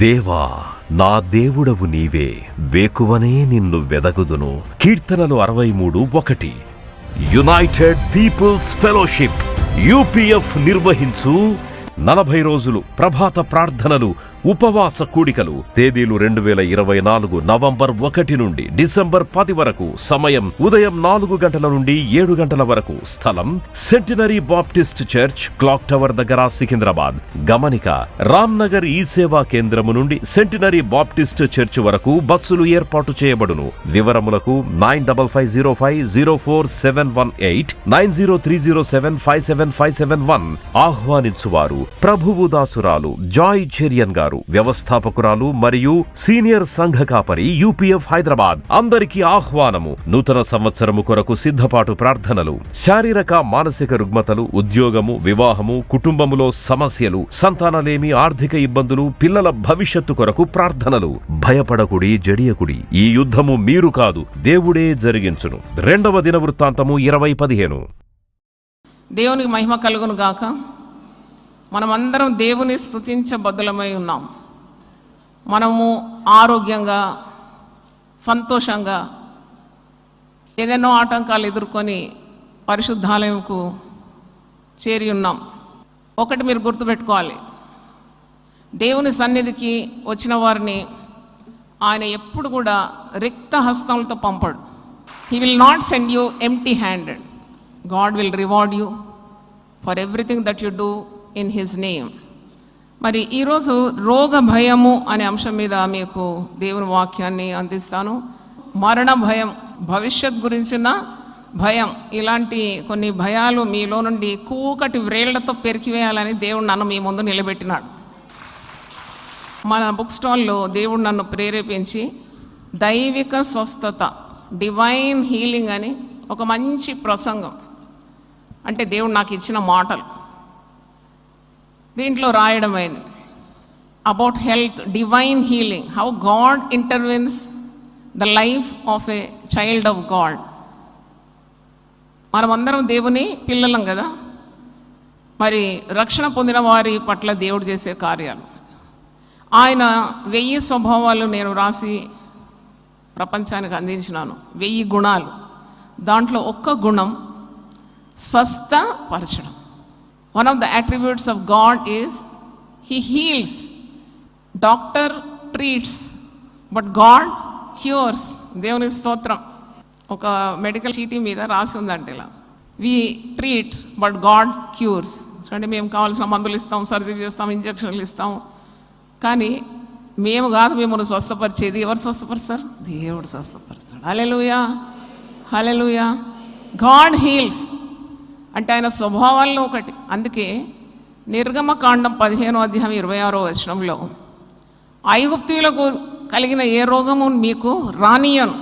దేవా, నా దేవుడవు నీవే, వేకువనే నిన్ను వెదకుదును. కీర్తనలు 63:1. యునైటెడ్ పీపుల్స్ ఫెలోషిప్ యూపీఎఫ్ నిర్వహించు 40 రోజులు ప్రభాత ప్రార్థనలు, ఉపవాస కూడికలు. తేదీలు 2024 నవంబర్ 1 నుండి డిసెంబర్ 10 వరకు. సమయం ఉదయం 4 గంటల నుండి 7 గంటల వరకు. స్థలం centenary Baptist church, clock tower దగ్గర, సికింద్రాబాద్. గమనిక: రామ్ నగర్ ఈ సేవా కేంద్రము నుండి సెంటినరీ బాప్టిస్ట్ చర్చ్ వరకు బస్సులు ఏర్పాటు చేయబడును. వివరములకు 9505044718 9030757571. ఆహ్వానించువారు ప్రభువు దాసురాలు జాయ్ చెరియన్ గారు, వ్యవస్థాపకురాలు మరియు సీనియర్ సంఘ కాపరి, యూపీఎఫ్ హైదరాబాద్. అందరికీ ఆహ్వానము. నూతన సంవత్సరము కొరకు సిద్ధపాటు ప్రార్థనలు, శారీరక మానసిక రుగ్మతలు, ఉద్యోగము, వివాహము, కుటుంబములో సమస్యలు, సంతానలేమి, ఆర్థిక ఇబ్బందులు, పిల్లల భవిష్యత్తు కొరకు ప్రార్థనలు. భయపడకుడి, జడియకుడి. ఈ యుద్ధము మీరు కాదు, దేవుడే జరిగించును. 2వ దినవృత్తాంతము 20:15. దేవునికి మహిమ కలుగును గాక. మనమందరం దేవుని స్తుతించబద్దులమై ఉన్నాం. మనము ఆరోగ్యంగా, సంతోషంగా, ఎన్నెన్నో ఆటంకాలు ఎదుర్కొని పరిశుద్ధాలయంకు చేరి ఉన్నాం. ఒకటి మీరు గుర్తుపెట్టుకోవాలి, దేవుని సన్నిధికి వచ్చిన వారిని ఆయన ఎప్పుడు కూడా రిక్త హస్తములతో పంపడు. He will not send you empty handed. God will reward you for everything that you do in his name. మరి ఈరోజు రోగ భయము అనే అంశం మీద మీకు దేవుని వాక్యాన్ని అందిస్తాను. మరణ భయం, భవిష్యత్ గురించిన భయం, ఇలాంటి కొన్ని భయాలు మీలో నుండి కూకటి వ్రేళ్లతో పెరికివేయాలని దేవుడు నన్ను మీ ముందు నిలబెట్టినాడు. మన బుక్ స్టాల్లో దేవుడు నన్ను ప్రేరేపించి దైవిక స్వస్థత, డివైన్ హీలింగ్ అని ఒక మంచి ప్రసంగం, అంటే దేవుడు నాకు ఇచ్చిన మాటలు దీంట్లో రాయడమైంది. About health, divine healing, how God intervenes the life of a child of God. మనమందరం దేవుని పిల్లలం కదా. మరి రక్షణ పొందిన వారి పట్ల దేవుడు చేసే కార్యాలు, ఆయన 1000 స్వభావాలు నేను రాసి ప్రపంచానికి అందించినాను. 1000 గుణాలు. దాంట్లో ఒక్క గుణం స్వస్థపరచడం. One of the attributes of God is He heals. Doctor treats, but God cures. దేవుని స్తోత్రం. ఒక మెడికల్ చీటీ మీద రాసి ఉందంటే ఇలా, we treat but God cures. అంటే మేము కావాల్సిన మందులు ఇస్తాం, సర్జరీ చేస్తాం, ఇంజక్షన్లు ఇస్తాం, కానీ మేము కాదు మిమ్మల్ని స్వస్థపరిచేది. ఎవరు స్వస్థపరుస్తారు? దేవుడు స్వస్థపరుస్తాడు. హల్లెలూయా, హల్లెలూయా. గాడ్ హీల్స్ అంటే ఆయన స్వభావాల్లో ఒకటి. అందుకే నిర్గమకాండం 15:26 ఐగుప్తీయులకు కలిగిన ఏ రోగము మీకు రానియను.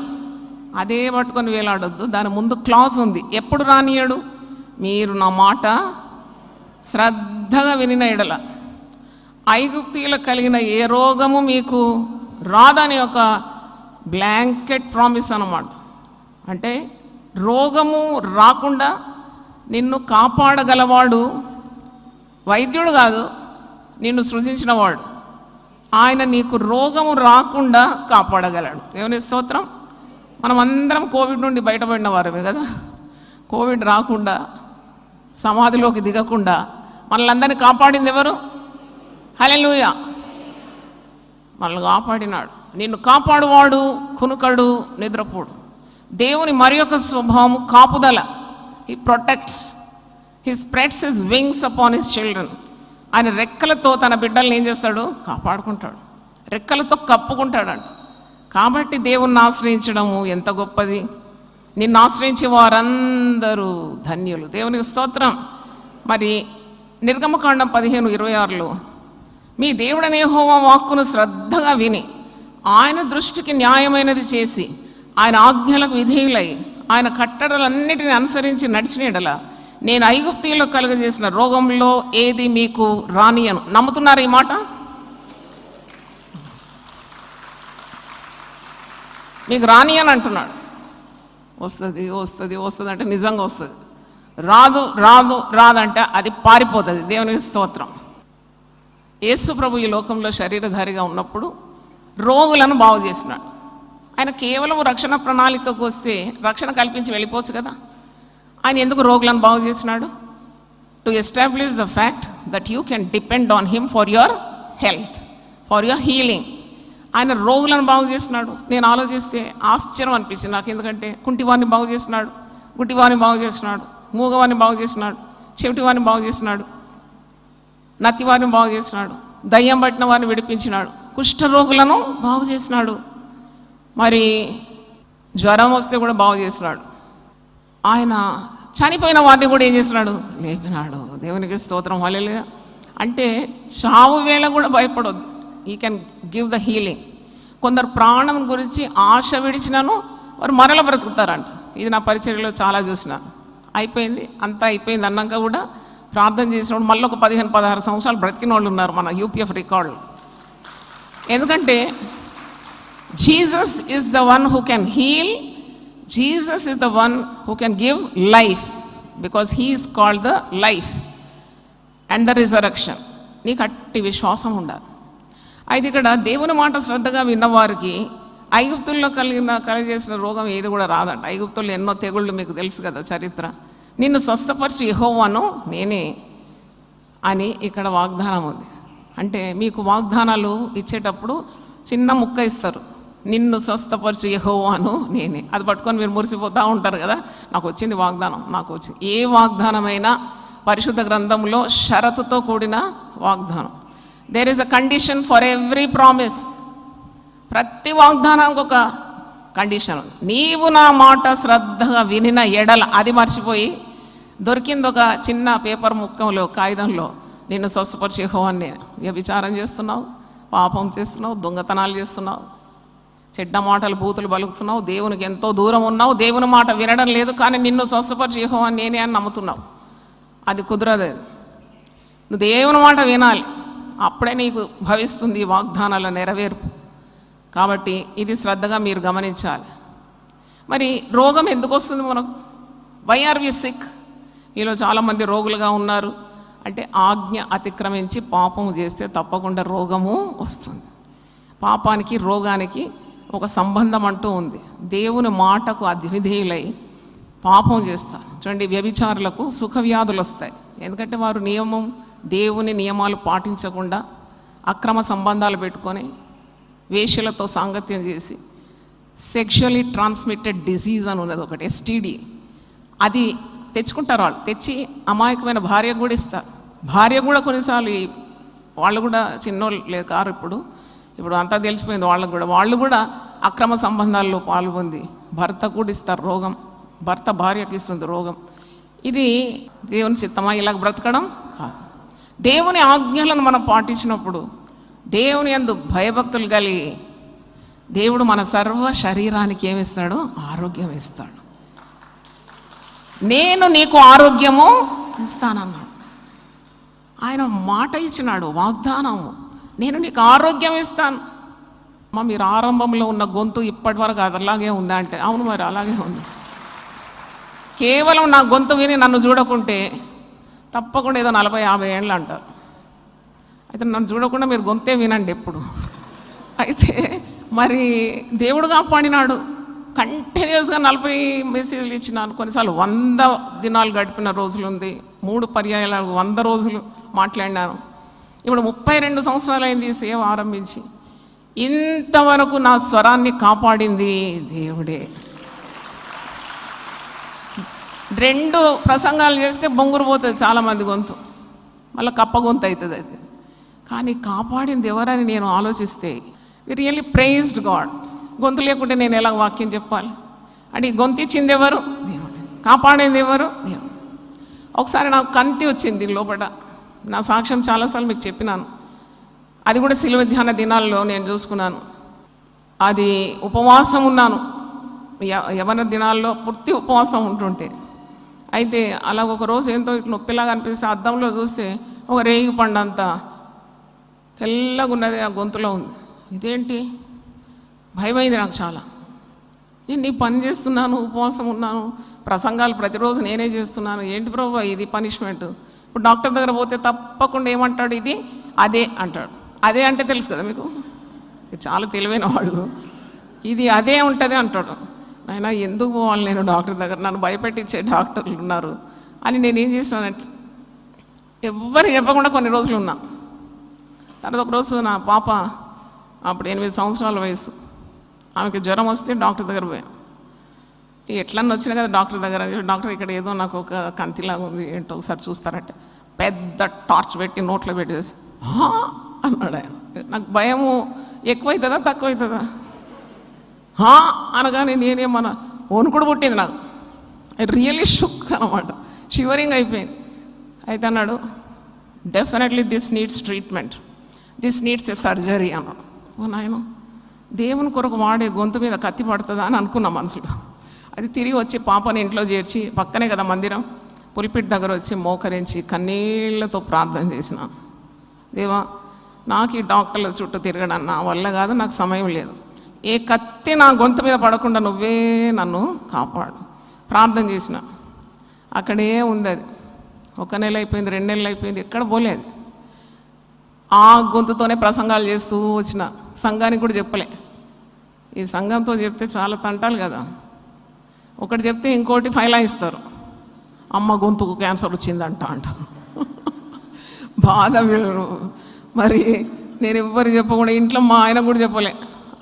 అదే పట్టుకొని వేలాడొద్దు. దాని ముందు క్లాజ్ ఉంది. ఎప్పుడు రానియడు? మీరు నా మాట శ్రద్ధగా వినిన ఎడల. ఐగుప్తీయులకు కలిగిన ఏ రోగము మీకు రాదని ఒక బ్లాంకెట్ ప్రామిస్ అన్నమాట. అంటే రోగము రాకుండా నిన్ను కాపాడగలవాడు వైద్యుడు కాదు, నిన్ను సృజించినవాడు. ఆయన నీకు రోగము రాకుండా కాపాడగలడు. దేవుని స్తోత్రం. మనం అందరం కోవిడ్ నుండి బయటపడిన వారమే కదా. కోవిడ్ రాకుండా, సమాధిలోకి దిగకుండా మనల్ని కాపాడింది ఎవరు? హల్లెలూయా. మనల్ని కాపాడినాడు. నిన్ను కాపాడువాడు కునుకడు, నిద్రపోడు. దేవుని మరి యొక్క స్వభావం కాపుదల. He protects. He spreads his wings upon his children. ఆయన రెక్కలతో తన బిడ్డల్ని ఏం చేస్తాడు? కాపాడుకుంటాడు. రెక్కలతో కప్పుకుంటాడంట. కాబట్టి దేవుణ్ణి ఆశ్రయించడము ఎంత గొప్పది. నిన్ను ఆశ్రయించే వారందరూ ధన్యులు. దేవునికి స్తోత్రం. మరి నిర్గమకాండం 15:26 మీ దేవుడైన యెహోవా వాక్కును శ్రద్ధగా విని ఆయన దృష్టికి న్యాయమైనది చేసి ఆయన ఆజ్ఞలకు విధేయులై ఆయన కట్టడలన్నిటిని అనుసరించి నడిచిన ఎడల నేను ఐగుప్తీయులో కలుగజేసిన రోగంలో ఏది మీకు రానియను. నమ్ముతున్నారు ఈ మాట? మీకు రానియను అంటున్నాడు. వస్తుంది వస్తుంది వస్తుంది అంటే నిజంగా వస్తుంది. రాదు రాదు రాదంటే అది పారిపోతుంది. దేవునికి స్తోత్రం. యేసు ప్రభు ఈ లోకంలో శరీరధారిగా ఉన్నప్పుడు రోగులను బాగు చేసినాడు. ఆయన కేవలం రక్షణ ప్రణాళికకు వస్తే రక్షణ కల్పించి వెళ్ళిపోవచ్చు కదా. ఆయన ఎందుకు రోగులను బాగు చేసినాడు? To establish the fact that you can depend on him for your health, for your healing. ఆయన రోగులను బాగు చేసినాడు. నేను ఆలోచిస్తే ఆశ్చర్యం అనిపించింది నాకు. ఎందుకంటే కుంటివాడిని బాగు చేసినాడు, గుడ్డివాడిని బాగు చేసినాడు, మూగవాడిని బాగు చేసినాడు, చెవిటివాడిని బాగు చేసినాడు, నత్తివాడిని బాగు చేసినాడు, దయ్యం పట్టిన వారిని విడిపించినాడు, కుష్ఠరోగులను బాగు చేసినాడు, మరి జ్వరం వస్తే కూడా బాగు చేసినాడు. ఆయన చనిపోయిన వారిని కూడా ఏం చేసినాడు? లేపినాడు. దేవునికి స్తోత్రం, హల్లెలూయా. అంటే చావు వేళ కూడా భయపడొద్దు. ఈ కెన్ గివ్ ద హీలింగ్. కొందరు ప్రాణం గురించి ఆశ విడిచినాను వారు మరల బ్రతుకుతారంట. ఇది నా పరిచర్యలో చాలా చూసినాను. అయిపోయింది, అంతా అయిపోయింది అన్నాక కూడా ప్రార్థన చేసినప్పుడు మళ్ళీ ఒక 15-16 సంవత్సరాలు బ్రతికిన వాళ్ళు ఉన్నారు మన యూపీఎఫ్ రికార్డులు. ఎందుకంటే Jesus is the one who can heal, Jesus is the one who can give life, because he is called the life and the resurrection. నీకు అట్టి విశ్వాసం ఉండాలి. అయితే ఇక్కడ దేవుని మాట శ్రద్ధగా విన్నవారికి ఐగుప్తుల్లో కలిగేసిన రోగం ఏది కూడా రాదంట. ఐగుప్తుల్లో ఎన్నో తెగుళ్ళు మీకు తెలుసు కదా చరిత్ర. నిన్ను స్వస్థపరిచి యెహోవాను నేనే అని ఇక్కడ వాగ్దానం ఉంది. అంటే మీకు వాగ్దానాలు ఇచ్చేటప్పుడు చిన్న ముక్క ఇస్తారు, నిన్ను స్వస్థపరిచి యెహోవాను నేనే. అది పట్టుకొని మీరు మురిసిపోతూ ఉంటారు కదా, నాకు వచ్చింది వాగ్దానం, నాకు వచ్చింది. ఏ వాగ్దానమైనా పరిశుద్ధ గ్రంథంలో షరతుతో కూడిన వాగ్దానం. There is a condition for every promise. ప్రతి వాగ్దానానికి ఒక కండిషన్. నీవు నా మాట శ్రద్ధగా వినిన ఎడల, అది మర్చిపోయి దొరికింది ఒక చిన్న పేపర్ ముక్కలో కాగితంలో, నిన్ను స్వస్థపరిచే యెహోవాను నేను. వ్యభిచారం చేస్తున్నావు, పాపం చేస్తున్నావు, దొంగతనాలు చేస్తున్నావు, చెడ్డ మాటలు బూతులు పలుకుతున్నావు, దేవునికి ఎంతో దూరం ఉన్నావు, దేవుని మాట వినడం లేదు, కానీ నిన్ను స్వస్థపరిచే యెహోవాను నేనే అని నమ్ముతున్నావు. అది కుదరదు. నువ్వు దేవుని మాట వినాలి, అప్పుడే నీకు భవిస్తుంది వాగ్దానాల నెరవేర్పు. కాబట్టి ఇది శ్రద్ధగా మీరు గమనించాలి. మరి రోగం ఎందుకు వస్తుంది మనకు? Why are we sick? మీలో చాలామంది రోగులుగా ఉన్నారు. అంటే ఆజ్ఞ అతిక్రమించి పాపం చేస్తే తప్పకుండా రోగము వస్తుంది. పాపానికి రోగానికి ఒక సంబంధం అంటూ ఉంది. దేవుని మాటకు అవిధేయులై పాపం చేస్తారు. చూడండి, వ్యభిచారులకు సుఖవ్యాధులు వస్తాయి. ఎందుకంటే వారు దేవుని నియమాలు పాటించకుండా అక్రమ సంబంధాలు పెట్టుకొని వేశ్యలతో సాంగత్యం చేసి సెక్షువల్లీ ట్రాన్స్మిటెడ్ డిసీజ్ అని ఉన్నది ఒకటి, STD. అది తెచ్చుకుంటారు. వాళ్ళు తెచ్చి అమాయకమైన భార్య కూడా ఇస్తారు. భార్య కూడా కొన్నిసార్లు వాళ్ళు కూడా చిన్నోళ్ళు కారు, ఇప్పుడు అంతా తెలిసిపోయింది వాళ్ళకు కూడా. వాళ్ళు కూడా అక్రమ సంబంధాల్లో పాల్గొంది భర్త కూడా ఇస్తారు రోగం, భర్త భార్యకి ఇస్తుంది రోగం. ఇది దేవుని చిత్తమా ఇలాగ బ్రతకడం? దేవుని ఆజ్ఞలను మనం పాటించినప్పుడు, దేవుని యందు భయభక్తులు కలిగి దేవుడు మన సర్వ శరీరానికి ఏమిస్తాడు? ఆరోగ్యం ఇస్తాడు. నేను నీకు ఆరోగ్యము ఇస్తానన్నాడు. ఆయన మాట ఇచ్చినాడు, వాగ్దానము, నేను నీకు ఆరోగ్యం ఇస్తాను. మీరు ఆరంభంలో ఉన్న గొంతు ఇప్పటి వరకు అది అలాగే ఉందా అంటే అవును, మరి అలాగే ఉంది. కేవలం నా గొంతు విని నన్ను చూడకుంటే తప్పకుండా ఏదో 40-50 ఏళ్ళు అంటారు. అయితే నన్ను చూడకుండా మీరు గొంతే వినండి ఎప్పుడు. అయితే మరి దేవుడు కాపాడినాడు. కంటిన్యూస్గా 40 మెసేజ్లు ఇచ్చినాను. కొన్నిసార్లు 100 దినాలు గడిపిన రోజులు ఉంది. 3 పర్యాయాలు 100 రోజులు మాట్లాడినాను. ఇప్పుడు 32 సంవత్సరాలు అయింది సేవ ఆరంభించి. ఇంతవరకు నా స్వరాన్ని కాపాడింది దేవుడే. 2 ప్రసంగాలు చేస్తే బొంగురు పోతుంది చాలామంది గొంతు, మళ్ళీ కప్ప గొంతు అవుతుంది అది. కానీ కాపాడింది ఎవరని నేను ఆలోచిస్తే వి రియల్లీ ప్రైజ్డ్ గాడ్. గొంతు లేకుంటే నేను ఎలా వాక్యం చెప్పాలి? అంటే గొంతు ఇచ్చింది ఎవరు? దేవుడు. కాపాడింది ఎవరు? దేవుడు. ఒకసారి నాకు కంతి వచ్చింది లోపల. నా సాక్ష్యం చాలాసార్లు మీకు చెప్పినాను. అది కూడా శిలువ ధ్యాన దినాల్లో నేను చూసుకున్నాను. అది ఉపవాసం ఉన్నాను, యవన దినాల్లో పూర్తి ఉపవాసం ఉంటుంటే. అయితే అలా ఒక రోజు ఏంటో ఇట్లా నొప్పిలాగా అనిపిస్తే అద్దంలో చూస్తే ఒక రేగి పండు అంతా తెల్లగా ఉన్నది ఆ గొంతులో ఉంది. ఇదేంటి? భయమైంది నాకు చాలా. నేను నీ పని చేస్తున్నాను, ఉపవాసం ఉన్నాను, ప్రసంగాలు ప్రతిరోజు నేనే చేస్తున్నాను, ఏంటి ప్రభు ఇది పనిష్మెంట్? ఇప్పుడు డాక్టర్ దగ్గర పోతే తప్పకుండా ఏమంటాడు? ఇది అదే అంటాడు. అదే అంటే తెలుసు కదా మీకు, చాలా తెలివైన వాళ్ళు. ఇది అదే ఉంటుంది అంటాడు. అయినా ఎందుకు పోవాలి నేను డాక్టర్ దగ్గర, నన్ను భయపెట్టించే డాక్టర్లు ఉన్నారు అని నేనేం చేశానంటే ఎవ్వరికి చెప్పకుండా కొన్ని రోజులు ఉన్నా. తర్వాత ఒకరోజు నా పాప అప్పుడు 8 సంవత్సరాల వయసు, ఆమెకి జ్వరం వస్తే డాక్టర్ దగ్గర పోయాను. ఎట్లన్నా వచ్చినా కదా డాక్టర్ దగ్గర. డాక్టర్ ఇక్కడ ఏదో నాకు ఒక కంతిలాగా ఉంది, ఏంటో ఒకసారి చూస్తారంటే పెద్ద టార్చ్ పెట్టి నోట్లో పెట్టేసి అన్నాడు ఆయన. నాకు భయము ఎక్కువవుతుందా తక్కువ అవుతుందా అనగానే నేనేమన్నా వణుకుడు పుట్టింది నాకు. రియల్లీ షుక్ అనమాట, షివరింగ్ అయిపోయింది. అయితే అన్నాడు, definitely this needs treatment, this needs a surgery అన్నాడు. ఓ నాయన, దేవుని కొరకు వాడే గొంతు మీద కత్తి పడుతుందా అని అనుకున్నా మనసులో. అది తిరిగి వచ్చి పాపని ఇంట్లో చేర్చి, పక్కనే కదా మందిరం, పుల్పిట్ దగ్గర వచ్చి మోకరించి కన్నీళ్లతో ప్రార్థన చేసిన, దేవా నాకు ఈ డాక్టర్ల చుట్టూ తిరగడం నా వల్ల కాదు, నాకు సమయం లేదు, ఏ కత్తి నా గొంతు మీద పడకుండా నువ్వే నన్ను కాపాడు. ప్రార్థన చేసిన. అక్కడే ఉంది అది. 1 నెల అయిపోయింది, 2 నెలలు అయిపోయింది, ఎక్కడ పోలేదు. ఆ గొంతుతోనే ప్రసంగాలు చేస్తూ వచ్చిన. సంఘానికి కూడా చెప్పలే. ఈ సంఘంతో చెప్తే చాలా తంటాలు కదా. ఒకటి చెప్తే ఇంకోటి ఫైలాయిస్తారు. అమ్మ గొంతుకు క్యాన్సర్ వచ్చిందంట అంటారు. బాధ. మరి నేను ఎవ్వరు చెప్పకుండా, ఇంట్లో మా ఆయన కూడా చెప్పలే.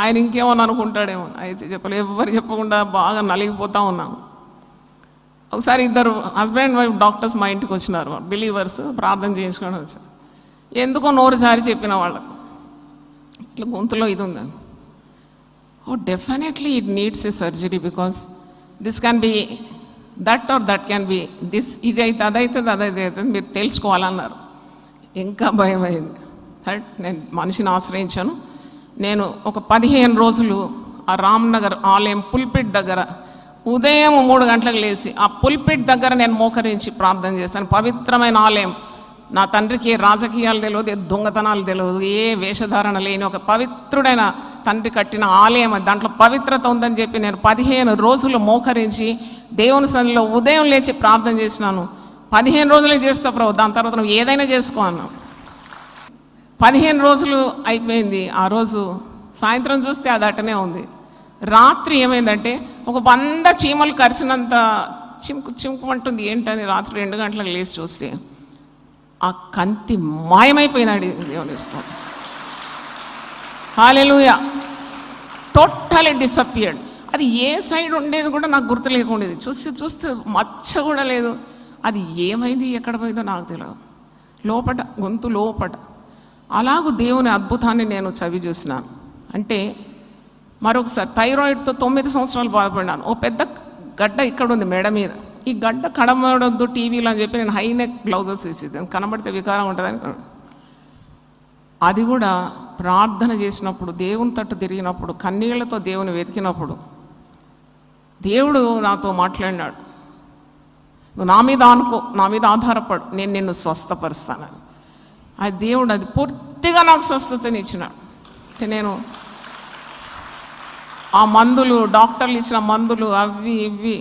ఆయన ఇంకేమని అనుకుంటాడేమో, అయితే చెప్పలే. ఎవ్వరు చెప్పకుండా బాగా నలిగిపోతూ ఉన్నాను. ఒకసారి 2 హస్బెండ్ అండ్ వైఫ్ డాక్టర్స్ మా ఇంటికి వచ్చినారు, బిలీవర్స్, ప్రార్థన చేయించుకొని వచ్చారు. ఎందుకో నోరు జారి చెప్పిన వాళ్ళకు, ఇట్లా గొంతులో ఇది ఉందని. Oh definitely it needs a surgery because this can be that or that can be this, ఇది అయితే అదైతుంది, అదైతే అవుతుంది, మీరు తెలుసుకోవాలన్నారు. ఇంకా భయం అయింది. నేను మనిషిని ఆశ్రయించాను. నేను ఒక 15 రోజులు ఆ రామ్నగర్ ఆలయం పుల్పిట్ దగ్గర ఉదయం 3 గంటలకు లేచి ఆ పుల్పిట్ దగ్గర నేను మోకరించి ప్రార్థన చేశాను. పవిత్రమైన ఆలయం. నా తండ్రికి ఏ రాజకీయాలు తెలియదు, ఏ దొంగతనాలు తెలియదు, ఏ వేషధారణ లేని ఒక పవిత్రుడైన తండ్రి కట్టిన ఆలయం. దాంట్లో పవిత్రత ఉందని చెప్పి నేను 15 రోజులు మోకరించి దేవుని సన్నిధిలో ఉదయం లేచి ప్రార్థన చేసినాను. 15 రోజులే చేస్తా ప్రభు, దాని తర్వాత నువ్వు ఏదైనా చేసుకో అన్నావు. 15 రోజులు అయిపోయింది. ఆ రోజు సాయంత్రం చూస్తే అది అట్టనే ఉంది. రాత్రి ఏమైందంటే ఒక 100 చీమలు కరిచినంత చిముకుమంటుంది. ఏంటని రాత్రి 2 గంటలకు లేచి చూస్తే ఆ కంతి మాయమైపోయిందండి. దేవుని ఇస్తాం. హల్లెలూయా. Totally disappeared. అది ఏ సైడ్ ఉండేది కూడా నాకు గుర్తు లేకుండేది. చూస్తే మచ్చ కూడా లేదు. అది ఏమైంది, ఎక్కడ పోయిందో నాకు తెలియదు. లోపట, గొంతు లోపట. అలాగూ దేవుని అద్భుతాన్ని నేను చవి చూసినాను. అంటే మరొకసారి థైరాయిడ్తో 9 సంవత్సరాలు బాధపడినాను. ఓ పెద్ద గడ్డ ఇక్కడ ఉంది మెడ మీద. ఈ గడ్డ కనబడొద్దు టీవీలో అని చెప్పి నేను హై నెక్ గ్లౌజెస్ వేసేది, కనబడితే వికారం ఉంటుందని. అది కూడా ప్రార్థన చేసినప్పుడు, దేవుని తట్టు తిరిగినప్పుడు, కన్నీళ్లతో దేవుని వెతికినప్పుడు దేవుడు నాతో మాట్లాడినాడు, నువ్వు నా మీద అనుకో, నా మీద ఆధారపడు, నేను నిన్ను స్వస్థపరుస్తానని. ఆ దేవుడు అది పూర్తిగా నాకు స్వస్థతని ఇచ్చినాడు. అంటే నేను ఆ మందులు, డాక్టర్లు ఇచ్చిన మందులు అవి ఇవి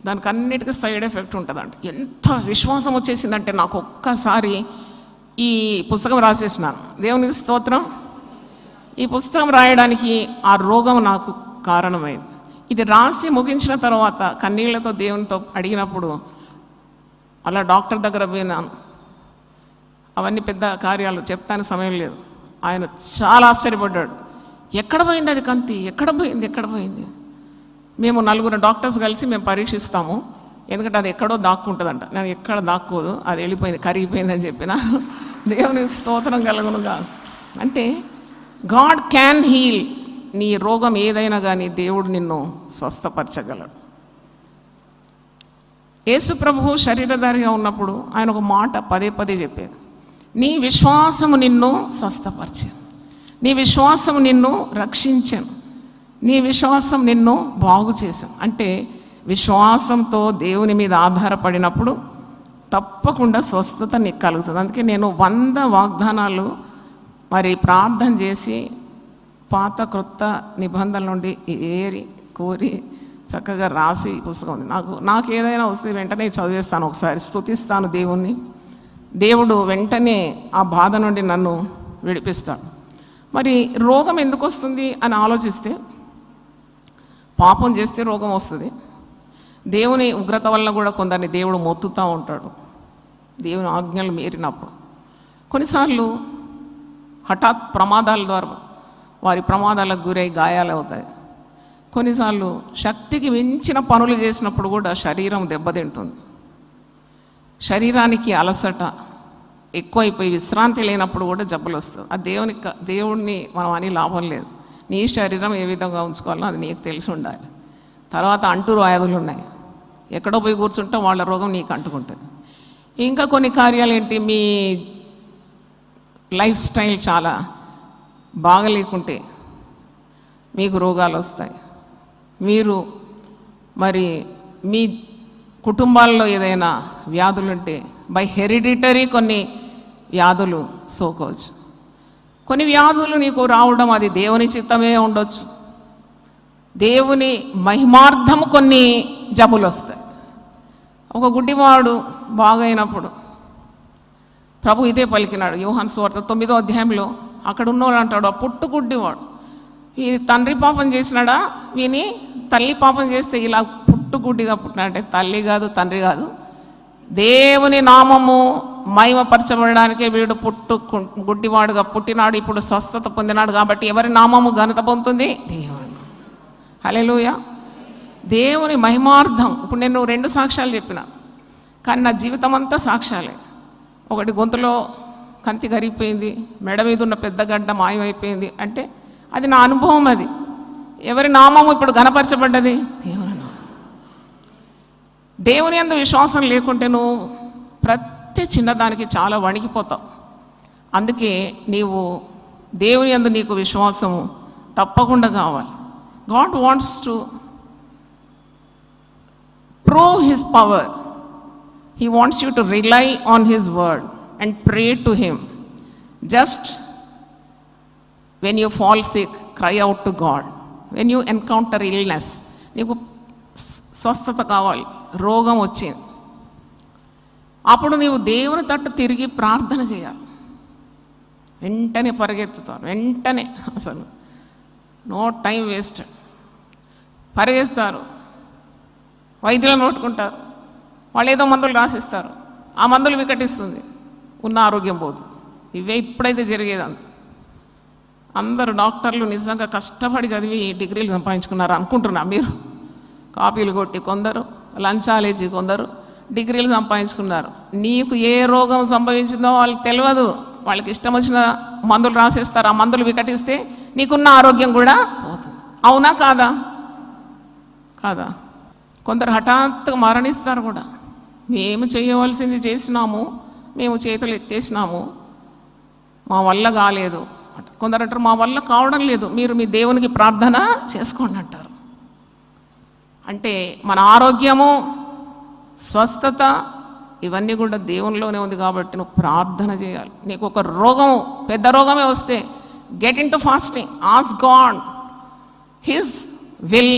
దానికి అన్నిటికీ సైడ్ ఎఫెక్ట్ ఉంటుందంట. ఎంత విశ్వాసం వచ్చేసిందంటే నాకు ఒక్కసారి ఈ పుస్తకం రాసేసినాను. దేవునికి స్తోత్రం. ఈ పుస్తకం రాయడానికి ఆ రోగం నాకు కారణమైంది. ఇది రాసి ముగించిన తర్వాత కన్నీళ్లతో దేవునితో అడిగినప్పుడు అలా డాక్టర్ దగ్గర పోయినాను. అవన్నీ పెద్ద కార్యాలు, చెప్తానికి సమయం లేదు. ఆయన చాలా ఆశ్చర్యపడ్డాడు. ఎక్కడ పోయింది అది కంతి, ఎక్కడ పోయింది. మేము 4 డాక్టర్స్ కలిసి మేము పరీక్షిస్తాము, ఎందుకంటే అది ఎక్కడో దాక్కుంటుందంట. నేను ఎక్కడ దాక్కోదు, అది వెళ్ళిపోయింది, కరిగిపోయిందని చెప్పిన. దేవుని స్తోత్రం కలుగునుగా. అంటే గాడ్ క్యాన్ హీల్. నీ రోగం ఏదైనా కానీ దేవుడు నిన్ను స్వస్థపరచగలడు. యేసు ప్రభువు శరీరధారిగా ఉన్నప్పుడు ఆయన ఒక మాట పదే చెప్పారు, నీ విశ్వాసము నిన్ను స్వస్థపరిచాను, నీ విశ్వాసం నిన్ను రక్షించాను, నీ విశ్వాసం నిన్ను బాగు చేశాను. అంటే విశ్వాసంతో దేవుని మీద ఆధారపడినప్పుడు తప్పకుండా స్వస్థత నీకు కలుగుతుంది. అందుకే నేను 100 వాగ్దానాలు మరి ప్రార్థన చేసి పాత క్రొత్త నిబంధనల నుండి ఏరి కోరి చక్కగా రాసి పుస్తకం ఉంది. నాకు ఏదైనా వస్తే వెంటనే చదివేస్తాను, ఒకసారి స్తుతిస్తాను దేవుణ్ణి. దేవుడు వెంటనే ఆ బాధ నుండి నన్ను విడిపిస్తాడు. మరి రోగం ఎందుకు వస్తుంది అని ఆలోచిస్తే, పాపం చేస్తే రోగం వస్తుంది. దేవుని ఉగ్రత వల్ల కూడా కొందరిని దేవుడు మొత్తుతూ ఉంటాడు, దేవుని ఆజ్ఞలు మీరినప్పుడు. కొన్నిసార్లు హఠాత్ ప్రమాదాల ద్వారా వారి ప్రమాదాలకు గురై గాయాలు అవుతాయి. కొన్నిసార్లు శక్తికి మించిన పనులు చేసినప్పుడు కూడా శరీరం దెబ్బతింటుంది. శరీరానికి అలసట ఎక్కువైపోయి విశ్రాంతి లేనప్పుడు కూడా జబ్బులు వస్తుంది. ఆ దేవుడిని మనం అని లాభం లేదు. నీ శరీరం ఏ విధంగా ఉంచుకోవాలో అది నీకు తెలిసి ఉండాలి. తర్వాత అంటూ వ్యాధులు ఉన్నాయి, ఎక్కడో పోయి కూర్చుంటే వాళ్ళ రోగం నీకు అంటుకుంటుంది. ఇంకా కొన్ని కార్యాలు ఏంటి, మీ లైఫ్ స్టైల్ చాలా బాగలేకుంటే మీకు రోగాలు వస్తాయి. మీరు మరి మీ కుటుంబాల్లో ఏదైనా వ్యాధులుంటే బై హెరిడిటరీ కొన్ని వ్యాధులు సోకోవచ్చు. కొన్ని వ్యాధులు నీకు రావడం అది దేవుని చిత్తమే ఉండొచ్చు. దేవుని మహిమార్థము కొన్ని జబ్బులు వస్తాయి. ఒక గుడ్డివాడు బాగైనప్పుడు ప్రభు ఇదే పలికినాడు. యోహాను సువార్త 9వ అధ్యాయంలో అక్కడ ఉన్నవాడు అంటాడు, ఆ పుట్టు గుడ్డివాడు, ఈ తండ్రి పాపం చేసినాడా, వీని తల్లి పాపం చేస్తే ఇలా పుట్టు గుడ్డిగా పుట్టినాడంటే తల్లి కాదు తండ్రి కాదు, దేవుని నామము మహిమపరచబడడానికే వీడు గుడ్డివాడుగా పుట్టినాడు, ఇప్పుడు స్వస్థత పొందినాడు. కాబట్టి ఎవరి నామము ఘనత పొందుతుంది? దేవుని. హల్లెలూయా. దేవుని మహిమార్థం. ఇప్పుడు నేను 2 సాక్ష్యాలు చెప్పిన, కానీ నా జీవితం అంతా సాక్ష్యాలే. ఒకటి గొంతులో కంతి కరిగిపోయింది, మెడ మీద ఉన్న పెద్ద గడ్డ మాయమైపోయింది అంటే అది నా అనుభవం. అది ఎవరి నామము ఇప్పుడు ఘనపరచబడ్డది? దేవుని. దేవుని యందు విశ్వాసం లేకుంటే నువ్వు ప్రతి చిన్నదానికి చాలా వణికిపోతావు. అందుకే నీవు దేవుని యందు నీకు విశ్వాసం తప్పకుండా కావాలి. God wants to prove his power. He wants you to rely on his word and pray to him. Just when you fall sick, cry out to God. When you encounter illness, నీకు స్వస్థత కావాలి, రోగం వచ్చింది, అప్పుడు నీవు దేవుని తట్టు తిరిగి ప్రార్థన చేయాలి. వెంటనే పరిగెత్తుతారు, వెంటనే, అసలు నో టైం వేస్ట్. పరిగెత్తారు, వైద్యులను పట్టుకుంటారు, వాళ్ళు ఏదో మందులు రాసిస్తారు, ఆ మందులు వికటిస్తుంది, ఉన్న ఆరోగ్యం పోదు. ఇవే ఇప్పుడైతే జరిగేదంత. అందరూ డాక్టర్లు నిజంగా కష్టపడి చదివి డిగ్రీలు సంపాదించుకున్నారు అనుకుంటున్నా. మీరు కాపీలు కొట్టి కొందరు, లంచాలేసి కొందరు డిగ్రీలు సంపాదించుకున్నారు. నీకు ఏ రోగం సంభవించిందో వాళ్ళకి తెలియదు. వాళ్ళకి ఇష్టం వచ్చిన మందులు రాసేస్తారు, ఆ మందులు వికటిస్తే నీకున్న ఆరోగ్యం కూడా పోతుంది. అవునా కాదా? కాదా? కొందరు హఠాత్తుగా మరణిస్తారు కూడా. మేము చేయవలసింది చేసినాము, మేము చేతులు ఎత్తేసినాము, మా వల్ల కాలేదు. కొందరు అంటారు మా వల్ల కావడం లేదు, మీరు మీ దేవునికి ప్రార్థన చేసుకోండి అంటారు. అంటే మన ఆరోగ్యము, స్వస్థత ఇవన్నీ కూడా దేవునిలోనే ఉంది. కాబట్టి నువ్వు ప్రార్థన చేయాలి. నీకు ఒక రోగం, పెద్ద రోగమే వస్తే get in to fasting, ask God his will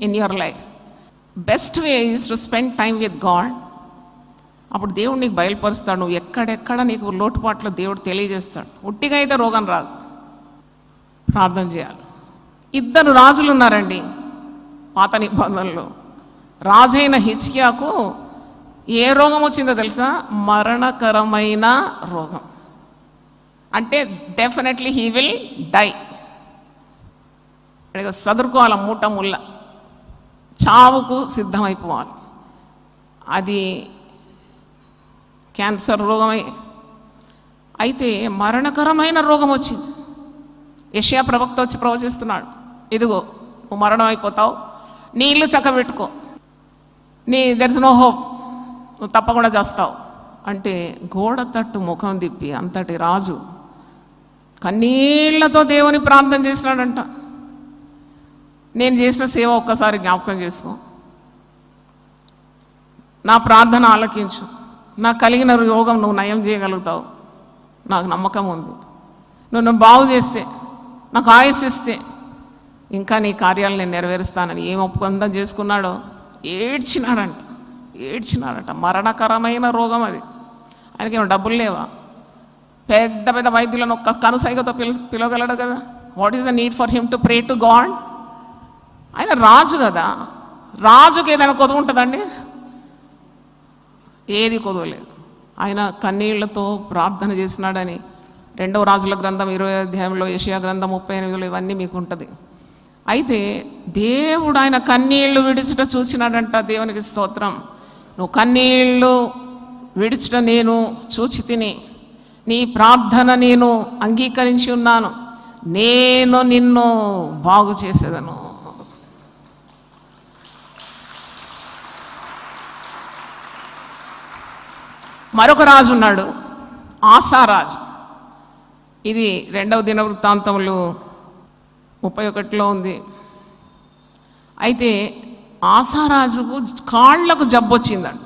in your life. Best way is to spend time with God. అప్పుడు దేవుడు నీకు బయలుపరుస్తాడు. నువ్వు ఎక్కడెక్కడ నీకు లోటుపాట్లు దేవుడు తెలియజేస్తాడు. ఉట్టిగా అయితే రోగం రాదు. ప్రార్థన చేయాలి. 2 రాజులు ఉన్నారండి పాత నిబంధనలో. రాజైన హిజ్కియాకు ఏ రోగం వచ్చిందో తెలుసా? మరణకరమైన రోగం. అంటే డెఫినెట్లీ హీ విల్ డై. చదువుకోవాలి, మూట ముళ్ళ చావుకు సిద్ధమైపోవాలి. అది క్యాన్సర్ రోగమే. అయితే మరణకరమైన రోగం వచ్చింది. యెషయా ప్రవక్త వచ్చి ప్రవచిస్తున్నాడు, ఇదిగో నువ్వు మరణం అయిపోతావు, నీ ఇల్లు చక్కబెట్టుకో, దెర్ ఇస్ నో హోప్, నువ్వు తప్పకుండా చేస్తావు అంటే గోడ తట్టు ముఖం తిప్పి అంతటి రాజు కన్నీళ్లతో దేవుని ప్రార్థన చేసినాడంట. నేను చేసిన సేవ ఒక్కసారి జ్ఞాపకం చేసుకో, నా ప్రార్థన ఆలకించు, నాకు కలిగిన రోగం నువ్వు నయం చేయగలుగుతావు, నాకు నమ్మకం ఉంది. నువ్వు నన్ను బాగు చేస్తే, నాకు ఆయుష్ ఇస్తే ఇంకా నీ కార్యాలు నేను నెరవేరుస్తానని ఏం ఒప్పందం చేసుకున్నాడో ఏడ్చినాడంట. మరణకరమైన రోగం అది. ఆయనకేమో డబ్బులు లేవా? పెద్ద పెద్ద వైద్యులను ఒక్క కనుసైగతో పిలవగలడు కదా. What is the need for him to pray to God? ఆయన రాజు కదా, రాజుకి ఏదైనా కొదువు ఉంటుందండి? ఏది కొదవలేదు. ఆయన కన్నీళ్లతో ప్రార్థన చేసినాడని 2వ రాజుల గ్రంథం 20వ అధ్యాయంలో, యెషయా గ్రంథం 38లో ఇవన్నీ మీకు ఉంటుంది. అయితే దేవుడు ఆయన కన్నీళ్లు విడిచుట చూసినాడంట. దేవునికి స్తోత్రం. నువ్వు కన్నీళ్లు విడిచుట నేను చూచి తిని, నీ ప్రార్థన నేను అంగీకరించి ఉన్నాను, నేను నిన్ను బాగు చేసేదను. మరొక రాజు ఉన్నాడు, ఆసారాజు. ఇది 2వ దినవృత్తాంతములు 31లో ఉంది. అయితే ఆసారాజుకు కాళ్లకు జబ్బు వచ్చిందండి,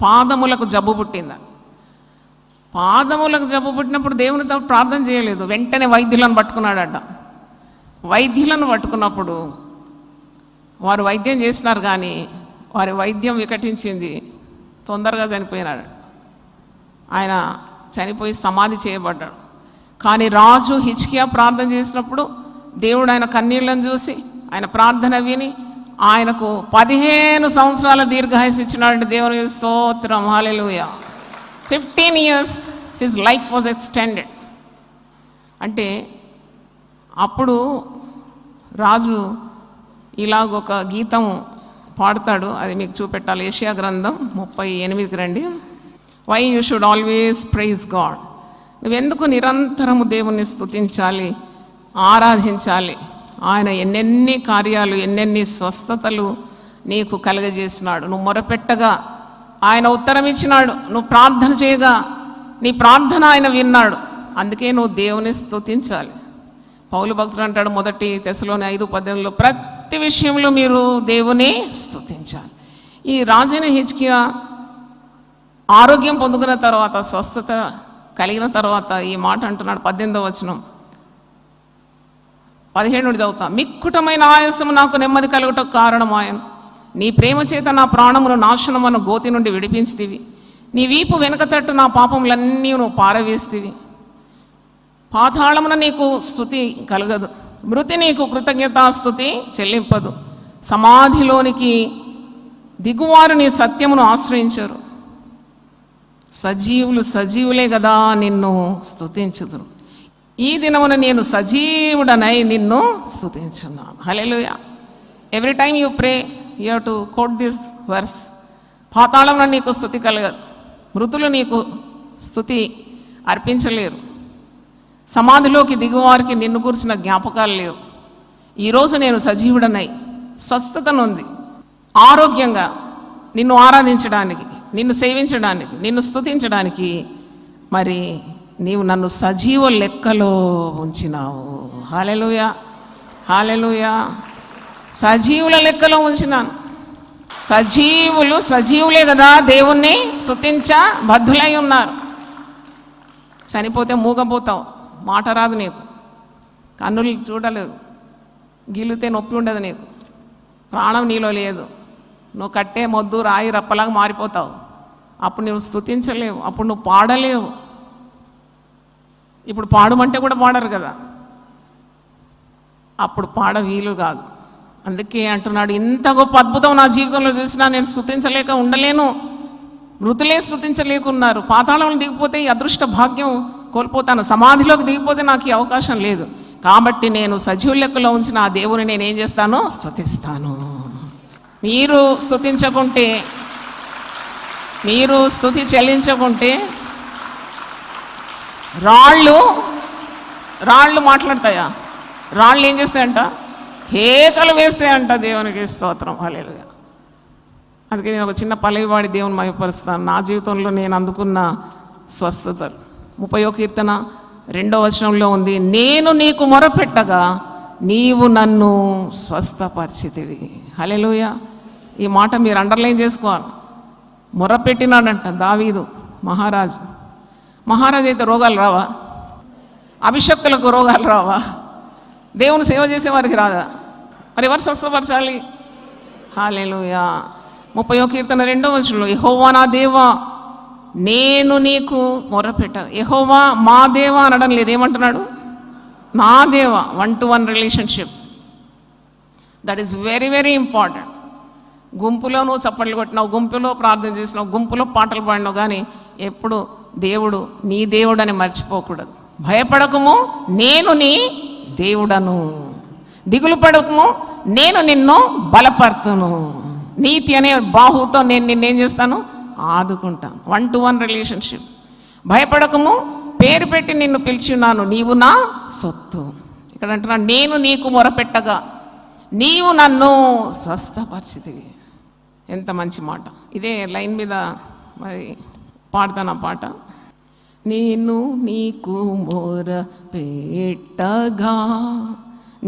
పాదములకు జబ్బు పుట్టిందండి. పాదములకు జబ్బు పుట్టినప్పుడు దేవునితో ప్రార్థన చేయలేదు, వెంటనే వైద్యులను పట్టుకున్నాడట. వైద్యులను పట్టుకున్నప్పుడు వారు వైద్యం చేసినారు, కానీ వారి వైద్యం వికటించింది, తొందరగా చనిపోయినాడు. ఆయన చనిపోయి సమాధి చేయబడ్డాడు. కానీ రాజు హిజ్కియా ప్రార్థన చేసినప్పుడు దేవుడు ఆయన కన్నీళ్లను చూసి ఆయన ప్రార్థన విని ఆయనకు 15 సంవత్సరాల దీర్ఘాయుసు ఇచ్చినాడు. దేవుని స్తోత్రం, హల్లెలూయా. 15 years his life was extended. అంటే అప్పుడు రాజు ఇలాగొక గీతం పాడతాడు, అది మీకు చూపెట్టాలి. యెషయా గ్రంథం 38కి రండి. Why you should always praise God. నువ్వెందుకు నిరంతరము దేవుణ్ణి స్తుతించాలి, ఆరాధించాలి? ఆయన ఎన్నెన్ని కార్యాలు, ఎన్నెన్ని స్వస్థతలు నీకు కలుగజేసినాడు. నువ్వు మొరపెట్టగా ఆయన ఉత్తరం ఇచ్చినాడు, నువ్వు ప్రార్థన చేయగా నీ ప్రార్థన ఆయన విన్నాడు. అందుకే నువ్వు దేవుని స్తుతించాలి. పౌలు భక్తుడు అంటాడు, 1 తెస్సలోని 5:18లో, ప్రతి విషయంలో మీరు దేవుని స్తుతించాలి. ఈ రాజైన హిజ్కియా ఆరోగ్యం పొందుకున్న తర్వాత, స్వస్థత కలిగిన తర్వాత ఈ మాట అంటున్నాడు. 18వ వచనం, 17 నుండి చదువుతా. మిక్కుటమైన ఆయాసము నాకు నెమ్మది కలుగుటకు కారణం ఆయన. నీ ప్రేమ చేత నా ప్రాణమును నాశనమును గోతి నుండి విడిపించితివి. నీ వీపు వెనుక తట్టు నా పాపములన్నీ నువ్వు పారవేస్తివి. పాతాళమున నీకు స్తుతి కలగదు, మృతి నీకు కృతజ్ఞతాస్తుతి చెల్లింపదు. సమాధిలోనికి దిగువారు నీ సత్యమును ఆశ్రయించరు. సజీవులు సజీవులే కదా నిన్ను స్తుతించుదురు. ఈ దినమున నేను సజీవుడనై నిన్ను స్తుతించున్నాను. హల్లెలూయా. Every time you pray you have to quote this verse. పాతాళంలో నీకు స్తుతి కలగదు, మృతులు నీకు స్తుతి అర్పించలేరు, సమాధిలోకి దిగువారికి నిన్ను గురించిన జ్ఞాపకాలు లేవు. ఈరోజు నేను సజీవుడనై స్వస్థతనుంది, ఆరోగ్యంగా నిన్ను ఆరాధించడానికి, నిన్ను సేవించడానికి, నిన్ను స్తుతించడానికి మరి నీవు నన్ను సజీవ లెక్కలో ఉంచినావు. హల్లెలూయా, హల్లెలూయా. సజీవుల లెక్కలో ఉంచినాను. సజీవులు సజీవులే కదా దేవుణ్ణి స్తుతించ బద్ధులై ఉన్నారు. చనిపోతే మూగపోతావు, మాట రాదు నీకు, కన్నులు చూడలేవు, గిల్లితే నొప్పి ఉండదు నీకు, ప్రాణం నీలో లేదు, నువ్వు కట్టే మొద్దు రాయి రప్పలాగా మారిపోతావు. అప్పుడు నువ్వు స్తుతించలేవు, అప్పుడు నువ్వు పాడలేవు. ఇప్పుడు పాడమంటే కూడా పాడరు కదా, అప్పుడు పాడ వీలు కాదు. అందుకే అంటున్నాడు, ఇంత గొప్ప అద్భుతం నా జీవితంలో చూసినా నేను స్తుతించలేక ఉండలేను. మృతులే స్తుతించలేకున్నారు. పాతాళంలో దిగిపోతే ఈ అదృష్ట భాగ్యం కోల్పోతాను, సమాధిలోకి దిగిపోతే నాకు ఈ అవకాశం లేదు. కాబట్టి నేను సజీవ లెక్కలో ఉంచిన ఆ దేవుని నేను ఏం చేస్తాను? స్తుతిస్తాను. మీరు స్తుతించకుంటే, మీరు స్తుతి చెల్లించకుంటే రాళ్ళు మాట్లాడతాయా? రాళ్ళు ఏం చేస్తాయంట? కేకలు వేస్తాయంట. దేవునికి స్తోత్రం, హల్లెలూయా. అందుకే నేను ఒక చిన్న పల్లవివాడి దేవుని మహిమపరుస్తాను. నా జీవితంలో నేను అందుకున్న స్వస్థతలు 30వ కీర్తన 2వ వచనంలో ఉంది, నేను నీకు మొరపెట్టగా నీవు నన్ను స్వస్థపరిచితివి. హల్లెలూయా. ఈ మాట మీరు అండర్లైన్ చేసుకోవాలి. మొరపెట్టినాడంట దావీదు మహారాజు. మహారాజు అయితే రోగాలు రావా? అభిషక్తులకు రోగాలు రావా? దేవుని సేవ చేసేవారికి రాదా? మరి ఎవరు స్వస్థపరచాలి? హల్లెలూయా. 30వ కీర్తన 2వ వచనంలో, యెహోవా నా దేవా నేను నీకు మొరపెట్ట. యెహోవా మా దేవా అనడం లేదు, ఏమంటున్నాడు? నా దేవా. 1-to-1 relationship. That is very very important. గుంపులో నువ్వు చప్పట్లు కొట్టినావు, గుంపులో ప్రార్థన చేసినావు, గుంపులో పాటలు పాడినావు, కానీ ఎప్పుడు దేవుడు నీ దేవుడు అని మర్చిపోకూడదు. భయపడకము, నేను నీ దేవుడను. దిగులు పడకము, నేను నిన్ను బలపరుతును. నీతి అనే బాహుతో నేను నిన్నేం చేస్తాను? ఆదుకుంటాను. 1-to-1 relationship. భయపడకము, పేరు పెట్టి నిన్ను పిలిచిన్నాను, నీవు నా సొత్తు. ఇక్కడ అంటున్నాను, నేను నీకు మొరపెట్టగా నీవు నన్ను స్వస్థపరిచితివి. ఎంత మంచి మాట. ఇదే లైన్ మీద మరి పాడతాను ఆ పాట. నేను నీకు మొరపెట్టగా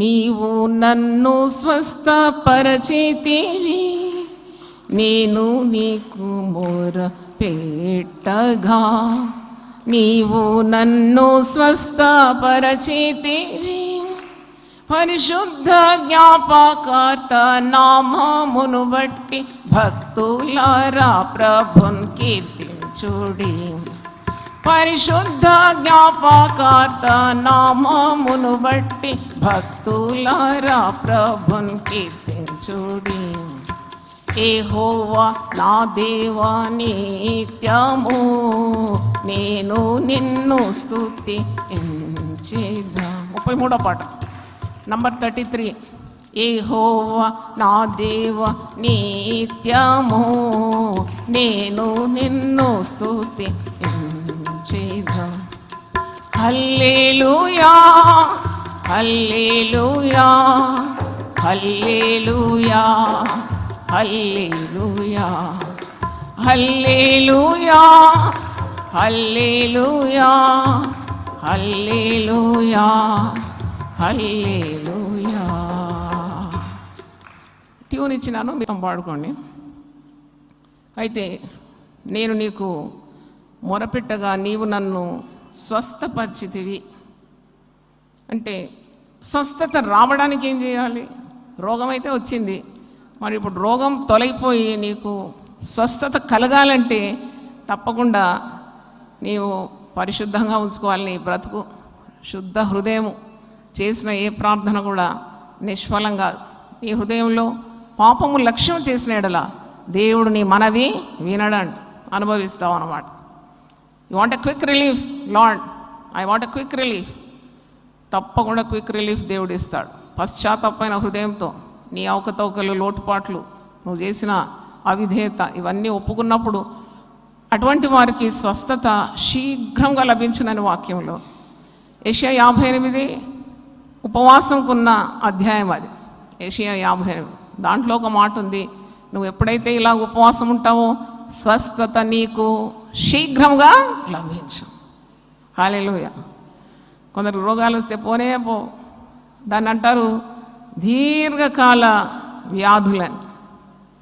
నీవు నన్ను స్వస్థపరచితివి. నేను నీకు మొరపెట్టగా నీవు నన్ను స్వస్థపరచితివి. పరిశుద్ధ జ్ఞాపకర్త నామమును బట్టి భక్తులారా ప్రభున్ కీర్తించుడి. పరిశుద్ధ జ్ఞాపకర్త నామమును బట్టి భక్తులారా ప్రభున్ కీర్తించుడి. యెహోవా నా దేవా నిత్యము నేను నిన్ను స్తుతించెదా. 33వ పాట, నంబర్ 33. యెహోవా నా దేవా నిత్యము నేను నిన్ను స్తుతించెదా. హల్లెలూయా హల్లెలూయా హల్లెలూయా హల్లెలూయా హల్లెలూయా హల్లెలూయా హల్లెలూయా హల్లెలూయా. ట్యూన్ ఇచ్చినాను, మీరు పాడుకోండి. అయితే నేను నీకు మొరపెట్టగా నీవు నన్ను స్వస్థపరిచితివి అంటే స్వస్థత రావడానికి ఏం చేయాలి? రోగం అయితే వచ్చింది, మరి ఇప్పుడు రోగం తొలగిపోయి నీకు స్వస్థత కలగాలంటే తప్పకుండా నీవు పరిశుద్ధంగా ఉంచుకోవాలి. నీ బ్రతుకు శుద్ధ హృదయం చేసిన ఏ ప్రార్థన కూడా నిష్ఫలం కాదు. నీ హృదయంలో పాపము లక్ష్యం చేసిన ఎడల దేవుడు నీ మనవి వినడండి, అనుభవిస్తావు అన్నమాట. You want a quick relief lord, I want a quick relief. తప్పకుండా క్విక్ రిలీఫ్ దేవుడు ఇస్తాడు. పశ్చాత్తాపమైన హృదయంతో నీ అవకతవకలు, లోటుపాట్లు, నువ్వు చేసిన అవిధేయత ఇవన్నీ ఒప్పుకున్నప్పుడు అటువంటి వారికి స్వస్థత శీఘ్రంగా లభించునని వాక్యంలో యెషయా 58 ఉపవాసంకున్న అధ్యాయం అది. యెషయా 58 దాంట్లో ఒక మాట ఉంది, నువ్వు ఎప్పుడైతే ఇలా ఉపవాసం ఉంటావో స్వస్థత నీకు శీఘ్రంగా లభించు. హల్లెలూయా. కొందరు రోగాలు వస్తే పోనే పో, దాన్ని అంటారు దీర్ఘకాల వ్యాధులని.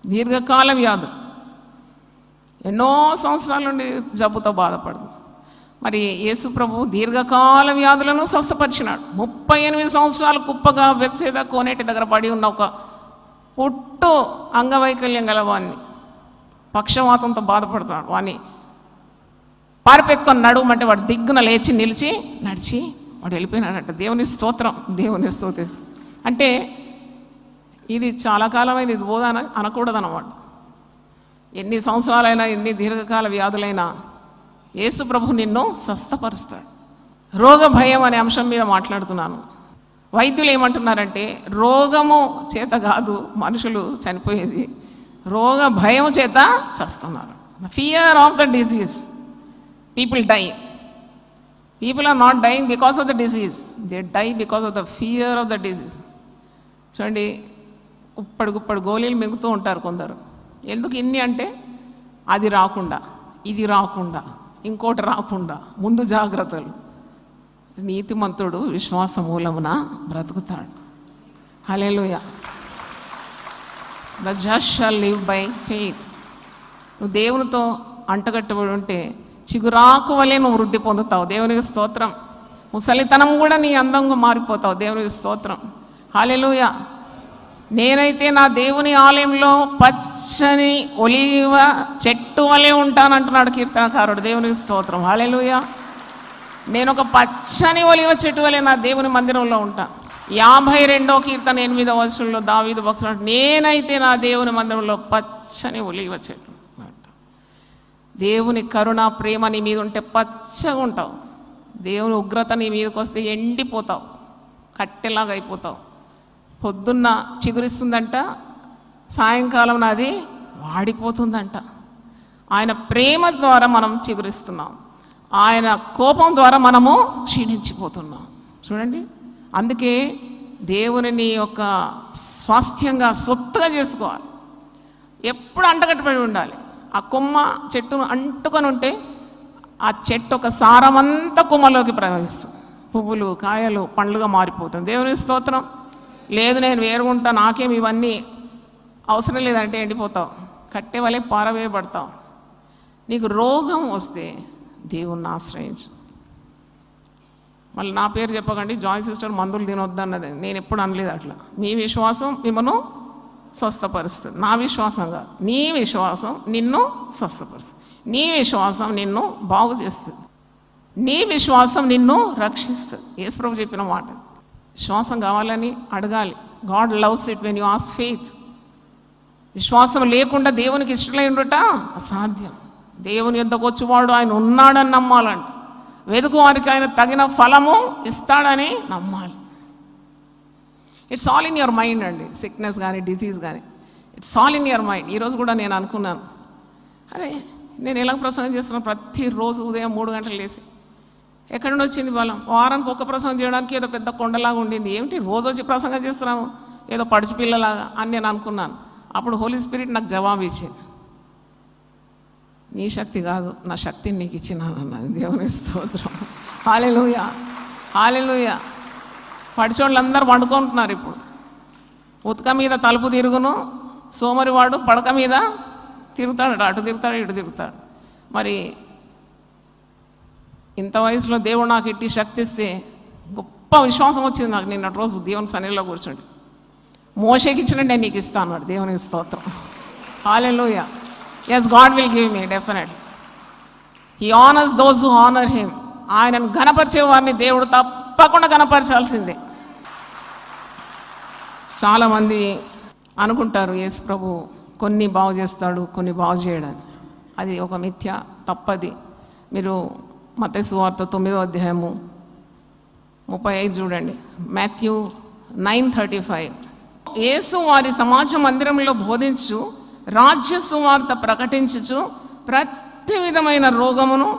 దీర్ఘకాల వ్యాధులు ఎన్నో సంవత్సరాల నుండి జబ్బుతో బాధపడదు. మరి యేసు ప్రభు దీర్ఘకాల వ్యాధులను స్వస్థపరిచినాడు. 38 సంవత్సరాలు కుప్పగా బెత్సెదా కోనేటి దగ్గర పడి ఉన్న ఒక పుట్టు అంగవైకల్యం గలవాన్ని, పక్షవాతంతో బాధపడుతున్నాడు, వాడిని పారిపెత్తుకొని నడుమంటే వాడు దిగ్గున లేచి నిలిచి నడిచి వాడు వెళ్ళిపోయినాడట. దేవుని స్తోత్రం, దేవుని స్తోత్రిస్తాం. అంటే ఇది చాలా కాలమైంది, ఇది పోదా అనకూడదన్నమాట. ఎన్ని సంవత్సరాలైనా, ఎన్ని దీర్ఘకాల వ్యాధులైనా యేసు ప్రభు నిన్ను స్వస్థపరుస్తాడు. రోగ భయం అనే అంశం మీద మాట్లాడుతున్నాను. వైద్యులు ఏమంటున్నారంటే రోగము చేత కాదు మనుషులు చనిపోయేది, రోగ భయం చేత చస్తున్నారు. Fear of the disease people die. People are not dying because of the disease, they die because of the fear of the disease. చూడండి, గుప్పడు గోళీలు మింగుతూ ఉంటారు కొందరు. ఎందుకు ఇన్ని అంటే అది రాకుండా, ఇది రాకుండా, ఇంకోటి రాకుండా ముందు జాగ్రత్తలు. నీతిమంతుడు విశ్వాస మూలమున బ్రతుకుతాడు. హల్లెలూయా. The just shall live by faith. నువ్వు దేవునితో అంటగట్టుబడి ఉంటే చిగురాకు వలె నువ్వు వృద్ధి పొందుతావు. దేవునికి స్తోత్రం. ముసలితనం కూడా నీ అందంగా మారిపోతావు. దేవునికి స్తోత్రం. హల్లెలూయా. నేనైతే నా దేవుని ఆలయంలో పచ్చని ఒలీవ చెట్టు వలె ఉంటానంటున్నాడు కీర్తనకారుడు. దేవునికి స్తోత్రం, హల్లెలూయా. నేను ఒక పచ్చని ఒలీవ చెట్టు వలె నా దేవుని మందిరంలో ఉంటా. 52వ కీర్తన 8వ వచనంలో దావీదు భక్తుడు, నేనైతే నా దేవుని మందిరంలో పచ్చని ఒలీవ చెట్టు. దేవుని కరుణ ప్రేమ నీ మీద ఉంటే పచ్చగా ఉంటావు. దేవుని ఉగ్రత నీ మీదకి వస్తే ఎండిపోతావు, కట్టెలాగా అయిపోతావు. పొద్దున్న చిగురిస్తుందంట, సాయంకాలం నాది వాడిపోతుందంట. ఆయన ప్రేమ ద్వారా మనం చిగురిస్తున్నాం, ఆయన కోపం ద్వారా మనము క్షీణించిపోతున్నాం. చూడండి, అందుకే దేవుని యొక్క స్వాస్థ్యంగా సొత్తుగా చేసుకోవాలి. ఎప్పుడు అంటగట్టుబడి ఉండాలి. ఆ కొమ్మ చెట్టును అంటుకొని ఉంటే ఆ చెట్టు ఒక సారమంతా కొమ్మలోకి ప్రవహిస్తుంది, పువ్వులు కాయలు పండ్లుగా మారిపోతుంది. దేవుని స్తోత్రం. లేదు నేను వేరుగుంటా, నాకేం ఇవన్నీ అవసరం లేదంటే ఎండిపోతావు, కట్టె వలె పారవేయబడతావు. నీకు రోగం వస్తే దేవుణ్ణి ఆశ్రయించు. మళ్ళీ నా పేరు చెప్పకండి, జాయ్ సిస్టర్ మందులు తినొద్దు అన్నది నేను ఎప్పుడు అనలేదు అట్లా. మీ విశ్వాసం మిమ్మను స్వస్థపరుస్తుంది, నా విశ్వాసం కాదు. నీ విశ్వాసం నిన్ను స్వస్థపరుస్తుంది, నీ విశ్వాసం నిన్ను బాగు చేస్తుంది, నీ విశ్వాసం నిన్ను రక్షిస్తుంది. యేసుప్రభు చెప్పిన మాట. విశ్వాసం కావాలని అడగాలి. God loves it when you ask faith. విశ్వాసం లేకుండా దేవునికి ఇష్టమై ఉండట అసాధ్యం. దేవుని యొద్దకు వచ్చేవాడు ఆయన ఉన్నాడని నమ్మాలంట. వెదుకు వారికి ఆయన తగిన ఫలము ఇస్తాడని నమ్మాలి. It's all in your mind అండి. సిక్నెస్ కానీ డిసీజ్ కానీ it's all in your mind. ఈరోజు కూడా నేను అనుకున్నాను, అరే నేను ఎలా ప్రసంగం చేస్తున్నాను, ప్రతిరోజు ఉదయం 3 గంటలు లేచి ఎక్కడి నుండి వచ్చింది బలం? వారానికి ఒక ప్రసంగం చేయడానికి ఏదో పెద్ద కొండలాగా ఉండింది, ఏమిటి రోజు వచ్చి ప్రసంగం చేస్తున్నాము ఏదో పడుచు పిల్లలాగా అని నేను అనుకున్నాను. అప్పుడు హోలీ స్పిరిట్ నాకు జవాబు ఇచ్చింది, నీ శక్తి కాదు నా శక్తిని నీకు ఇచ్చినాను అన్నది. దేవుని స్తోత్రం, హల్లెలూయా, హల్లెలూయా. పడిచోళ్ళందరూ వండుకుంటున్నారు ఇప్పుడు. ఉతక మీద తలుపు తిరుగును, సోమరివాడు పడక మీద తిరుగుతాడు, అటు తిరుగుతాడు ఇటు తిరుగుతాడు. మరి ఇంత వయసులో దేవుడు నాకు ఇట్టి శక్తి ఇస్తే గొప్ప విశ్వాసం వచ్చింది నాకు. నిన్నటి రోజు దేవుని సన్నిధిలో కూర్చోండి, మోషేకి ఇచ్చినట్టు నేను నీకు ఇస్తాను అన్నాడు. దేవునికి స్తోత్రం, హల్లెలూయా. Yes, God will give me definitely. He honours those who honour him. ఆయనను ఘనపరిచే వారిని దేవుడు తప్పకుండా ఘనపరచాల్సిందే. చాలామంది అనుకుంటారు యేసు ప్రభు కొన్ని బాగు చేస్తాడు, కొన్ని బాగు చేయడానికి. అది ఒక మిథ్య, తప్పది. మీరు మత్తయి సువార్త 9వ అధ్యాయము 35 చూడండి. మాథ్యూ 9:35. యేసు వారి సమాజ మందిరంలో బోధించు, రాజ్య సువార్త ప్రకటించుచు, ప్రతి విధమైన రోగమును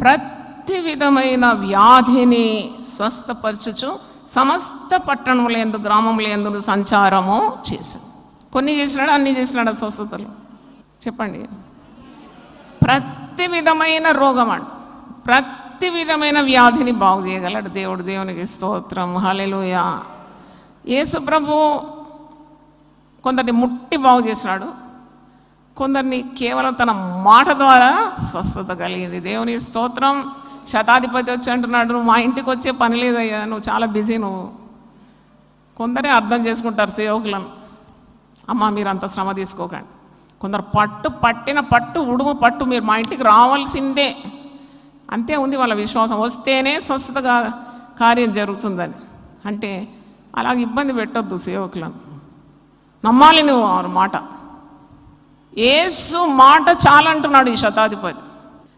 ప్రతి విధమైన వ్యాధిని స్వస్థపరచుచు సమస్త పట్టణముల యందు గ్రామముల యందు సంచారము చేశాడు. కొన్ని చేసినాడు, అన్ని చేసినాడు స్వస్థతలు. చెప్పండి, ప్రతి విధమైన రోగం అంట, ప్రతి విధమైన వ్యాధిని బాగు చేయగలడు దేవుడు. దేవునికి స్తోత్రం, హల్లెలూయా. యేసు ప్రభు కొందరిని ముట్టి బాగు చేసినాడు, కొందరిని కేవలం తన మాట ద్వారా స్వస్థత కలిగింది. దేవుని స్తోత్రం. శతాధిపతి వచ్చి అంటున్నాడు, నువ్వు మా ఇంటికి వచ్చే పని లేదయ్యా, నువ్వు చాలా బిజీ. నువ్వు కొందరే అర్థం చేసుకుంటారు సేవకులను, అమ్మ మీరు అంత శ్రమ తీసుకోకండి. కొందరు పట్టిన పట్టు ఉడుము పట్టు, మీరు మా ఇంటికి రావాల్సిందే, అంతే ఉంది వాళ్ళ విశ్వాసం. వస్తేనే స్వస్థత కార్యం జరుగుతుందని. అంటే అలాగ ఇబ్బంది పెట్టొద్దు సేవకులను, నమ్మాలి నువ్వు ఆ మాట. యేసు మాట చాలంటున్నాడు ఈ శతాధిపతి.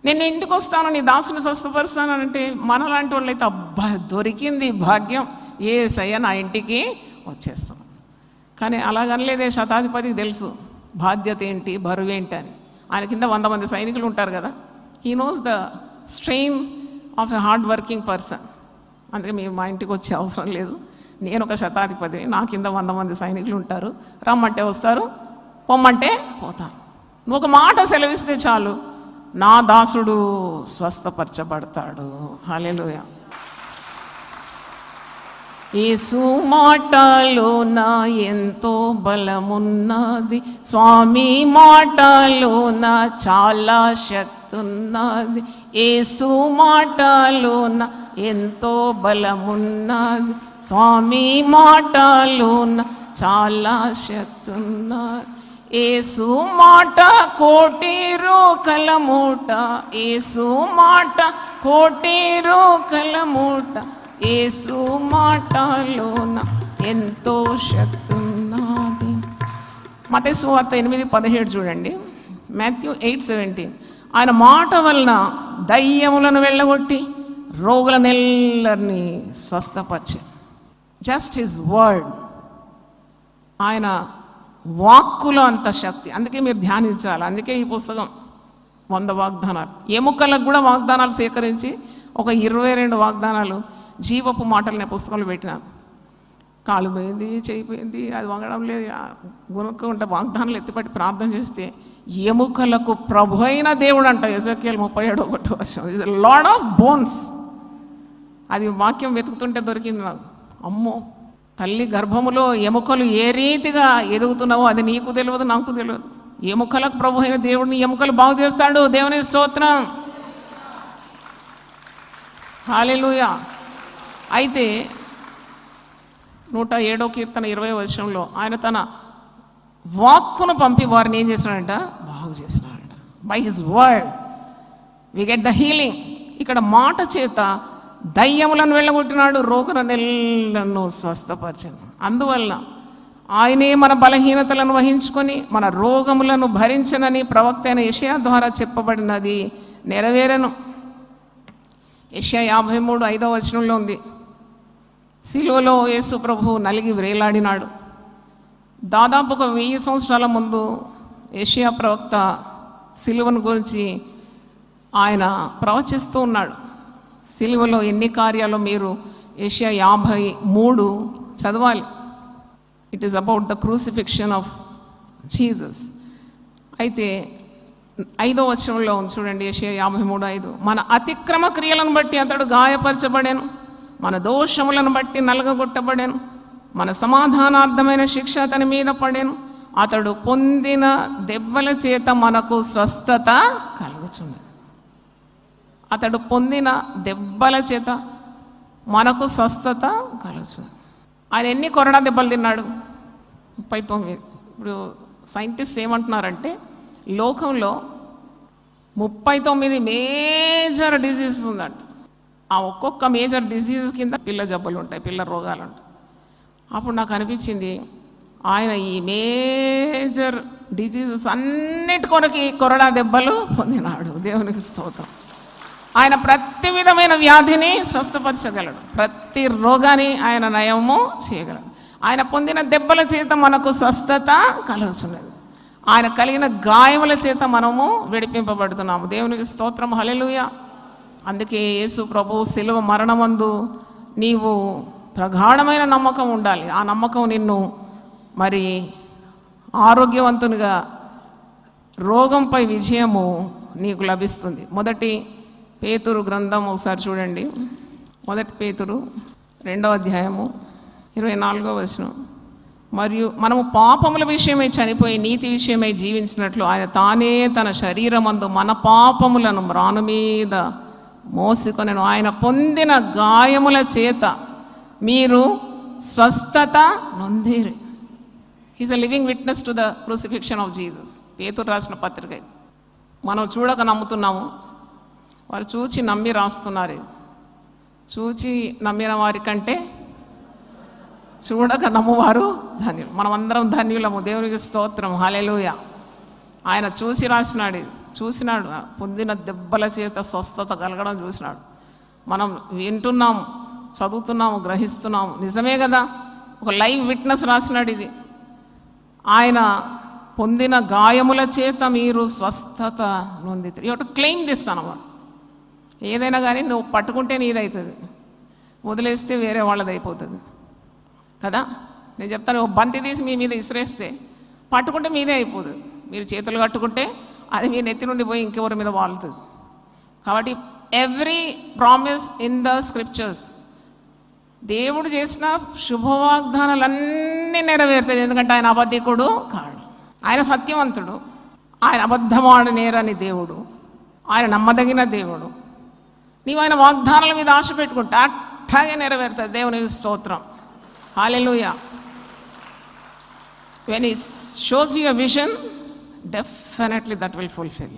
నేను ఇంటికి వస్తాను, నీ దాసుని స్వస్థపరుస్తానంటే మనలాంటి వాళ్ళైతే అబ్బా దొరికింది భాగ్యం, యేసయ్య నా ఇంటికి వచ్చేస్తాం. కానీ అలాగనలేదే శతాధిపతికి తెలుసు బాధ్యత ఏంటి, బరువు ఏంటి అని. ఆయన కింద 100 మంది సైనికులు ఉంటారు కదా. He knows the strain of a hard working person. అందుకే మీరు మా ఇంటికి వచ్చే అవసరం లేదు, నేను ఒక శతాధిపతిని, నా కింద 100 మంది సైనికులు ఉంటారు, రమ్మంటే వస్తారు, పొమ్మంటే పోతారు. నువ్వు ఒక మాట సెలవిస్తే చాలు, నా దాసుడు స్వస్థపరచబడతాడు. హల్లెలూయా. యేసు మాటలో నా ఎంతో బలమున్నది, స్వామి మాటలో నా చాలా శక్తి ఉన్నది. యేసు మాటలో నా ఎంతో బలమున్నది, స్వామి మాటలో నా చాలా శక్తి ఉన్నది. యేసు మాట కోటి రూకల మూట, యేసు మాట కోటి రూకల మూట, యేసు మాటలోన ఎంతో శక్తి ఉన్నది. మత్తయి సువార్త 8:17 చూడండి. మాథ్యూ 8:17. ఆయన మాట వలన దయ్యములను వెళ్ళగొట్టి రోగులనెల్లరినీ స్వస్థపరిచి. Just his word. ఆయన వాక్కులో అంత శక్తి. అందుకే మీరు ధ్యానించాలి. అందుకే ఈ పుస్తకం 100 వాగ్దానాలు. ఎముకలకు కూడా వాగ్దానాలు సేకరించి ఒక 22 వాగ్దానాలు జీవపు మాటలనే పుస్తకంలో పెట్టినాను. కాలు పోయింది, చేయిపోయింది, అది వంగడం లేదు, గుణకుంటే వాగ్దానాలు ఎత్తిపట్టి ప్రార్థన చేస్తే ఎముకలకు ప్రభు అయిన దేవుడు అంట. Ezekiel 37:1 is lord of bones. అది వాక్యం వెతుకుతుంటే దొరికింది నాకు. అమ్మో, తల్లి గర్భములో ఎముకలు ఏ రీతిగా ఎదుగుతున్నావో అది నీకు తెలియదు, నాకు తెలియదు. ఎముకలకు ప్రభు అయిన దేవుడిని ఎముకలు బాగు చేస్తాడు. దేవుని స్తోత్రం, హల్లెలూయా. అయితే 107వ కీర్తన 20వ వచనంలో ఆయన తన వాక్కును పంపి వారిని ఏం చేసినాడంట? బాగు చేసినాడంట. By his word we get the healing. ఇక్కడ మాట చేత దయ్యములను వెళ్ళగొట్టినాడు, రోగులనెల్లను స్వస్థపరిచాను. అందువలన ఆయనే మన బలహీనతలను వహించుకొని మన రోగములను భరించనని ప్రవక్త అయిన యెషయా ద్వారా చెప్పబడినది నెరవేరెను. యెషయా 53:5వ వచనంలో ఉంది. సిలువలో యేసు ప్రభు నలిగి వ్రేలాడినాడు. దాదాపు ఒక 1000 సంవత్సరాల ముందు యెషయా ప్రవక్త సిలువను గురించి ఆయన ప్రవచిస్తూ ఉన్నాడు. సిలువలో ఎన్ని కార్యాలు మీరు యెషయా 53 చదవాలి. It is about the crucifixion of Jesus. అయితే 5వ వచనంలో చూడండి, యెషయా 53:5. మన అతిక్రమ క్రియలను బట్టి అతడు గాయపరచబడాను, మన దోషములను బట్టి నలగగొట్టబడాను, మన సమాధానార్థమైన శిక్ష అతని మీద పడాను, అతడు పొందిన దెబ్బల చేత మనకు స్వస్థత కలుగుచున్నది. అతడు పొందిన దెబ్బల చేత మనకు స్వస్థత కలుగుచున్నది. ఆయన ఎన్ని కొరడా దెబ్బలు తిన్నాడు? 39. ఇప్పుడు సైంటిస్ట్ ఏమంటున్నారంటే లోకంలో 39 మేజర్ డిసీజెస్ ఉందంట. ఆ ఒక్కొక్క మేజర్ డిసీజ్ కింద పిల్ల జబ్బులు ఉంటాయి, పిల్ల రోగాలు ఉంటాయి. అప్పుడు నాకు అనిపించింది ఆయన ఈ మేజర్ డిసీజెస్ అన్నిటి కొరకు కొరడా దెబ్బలు పొందినాడు. దేవునికి స్తోత్రం. ఆయన ప్రతి విధమైన వ్యాధిని స్వస్థపరచగలడు, ప్రతి రోగాన్ని ఆయన నయము చేయగలడు. ఆయన పొందిన దెబ్బల చేత మనకు స్వస్థత కలుగుతున్నది. ఆయన కలిగిన గాయముల చేత మనము విడిపింపబడుతున్నాము. దేవునికి స్తోత్రం, హల్లెలూయా. అందుకే యేసు ప్రభు శిలువ మరణమందు నీవు ప్రగాఢమైన నమ్మకం ఉండాలి. ఆ నమ్మకం నిన్ను మరి ఆరోగ్యవంతునిగా, రోగంపై విజయము నీకు లభిస్తుంది. 1 పేతురు గ్రంథం ఒకసారి చూడండి. 1 పేతురు 2వ అధ్యాయము 24వ వచనం. మరియు మనము పాపముల విషయమై చనిపోయి నీతి విషయమై జీవించినట్లు ఆయన తానే తన శరీరమందు మన పాపములను మ్రాను మీద మోసుకొనెను. ఆయన పొందిన గాయముల చేత మీరు స్వస్థత నొందిరి. He's a living witness to the crucifixion of Jesus. Pethuru రాసిన పత్రిక. మనం చూడక నమ్ముతున్నాము, వారు చూచి నమ్మి రాస్తున్నారు. చూచి నమ్మిన వారి కంటే చూడక నమ్మువారు ధన్యులు. మనమందరం ధన్యులము. దేవునికి స్తోత్రం, హల్లెలూయా. ఆయన చూసి రాసినాడు, చూసినాడు. పొందిన దెబ్బల చేత స్వస్థత కలగడం చూసినాడు. మనం వింటున్నాము, చదువుతున్నాము, గ్రహిస్తున్నాము. నిజమే కదా, ఒక లైవ్ విట్నెస్ రాసినాడు ఇది. ఆయన పొందిన గాయముల చేత మీరు స్వస్థత నొందితే. You have to claim this అన్నమాట. ఏదైనా కానీ నువ్వు పట్టుకుంటే నీదవుతుంది, వదిలేస్తే వేరే వాళ్ళది అయిపోతుంది కదా. నేను చెప్తాను, ఒక బంతి తీసి మీ మీద ఇసిరేస్తే పట్టుకుంటే మీదే అయిపోతుంది. మీరు చేతులు కట్టుకుంటే అది మీ నెత్తి నుండి పోయి ఇంకెవరి మీద వాలుతుంది. కాబట్టి every promise in the scriptures, దేవుడు చేసిన శుభవాగ్దానాలన్నీ నెరవేరుతాయి. ఎందుకంటే ఆయన అబద్ధికుడు కాడు, ఆయన సత్యవంతుడు, ఆయన అబద్ధమాడు నేరని దేవుడు, ఆయన నమ్మదగిన దేవుడు. నీవు ఆయన వాగ్దానాల మీద ఆశ పెట్టుకుంటే అట్లాగే నెరవేరుతుంది. దేవునికి స్తోత్రం, హల్లెలూయా. వెన్ ఈ shows you a vision, definitely that will fulfil.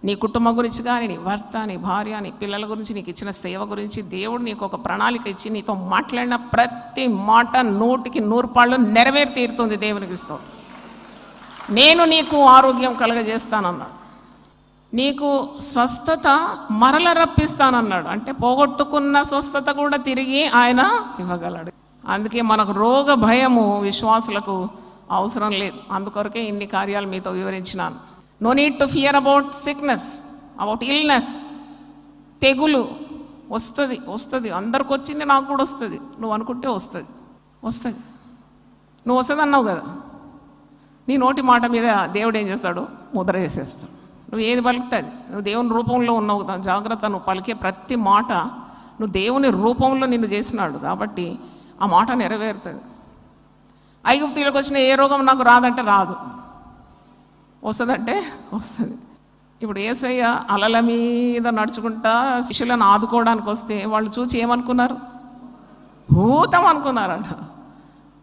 నీ కుటుంబం గురించి కానీ, నీ భర్త, నీ భార్య, నీ పిల్లల గురించి, నీకు ఇచ్చిన సేవ గురించి దేవుడు నీకు ఒక ప్రణాళిక ఇచ్చి నీతో మాట్లాడిన ప్రతి మాట 100% నెరవేరి తీరుతుంది. దేవునికి స్తోత్రం. నేను నీకు ఆరోగ్యం కలుగజేస్తానన్నాడు. నీకు స్వస్థత మరల రప్పిస్తానన్నాడు. అంటే పోగొట్టుకున్న స్వస్థత కూడా తిరిగి ఆయన ఇవ్వగలడు. అందుకే మనకు రోగ భయము విశ్వాసులకు అవసరం లేదు. అందుకొరకే ఇన్ని కార్యాలు మీతో వివరించినాను. No need to fear about sickness, about illness. తెగులు వస్తుంది, అందరికి వచ్చింది, నాకు కూడా వస్తుంది. నువ్వు అనుకుంటే వస్తుంది. నువ్వు వస్తుంది అన్నావు కదా, నీ నోటి మాట మీద దేవుడు ఏం చేస్తాడు? ముద్ర చేసేస్తాడు. నువ్వు ఏది పలుకుతుంది, నువ్వు దేవుని రూపంలో ఉన్నావు. జాగ్రత్త, నువ్వు పలికే ప్రతి మాట నువ్వు దేవుని రూపంలో నిన్ను చేసినాడు కాబట్టి ఆ మాట నెరవేరుతుంది. ఐగుప్తులకు వచ్చిన ఏ రోగం నాకు రాదంటే రాదు, వస్తుందంటే వస్తుంది. ఇప్పుడు యేసయ్య అలల మీద నడుచుకుంటా శిష్యులను ఆదుకోవడానికి వస్తే వాళ్ళు చూసి ఏమనుకున్నారు? భూతం అనుకున్నారంట.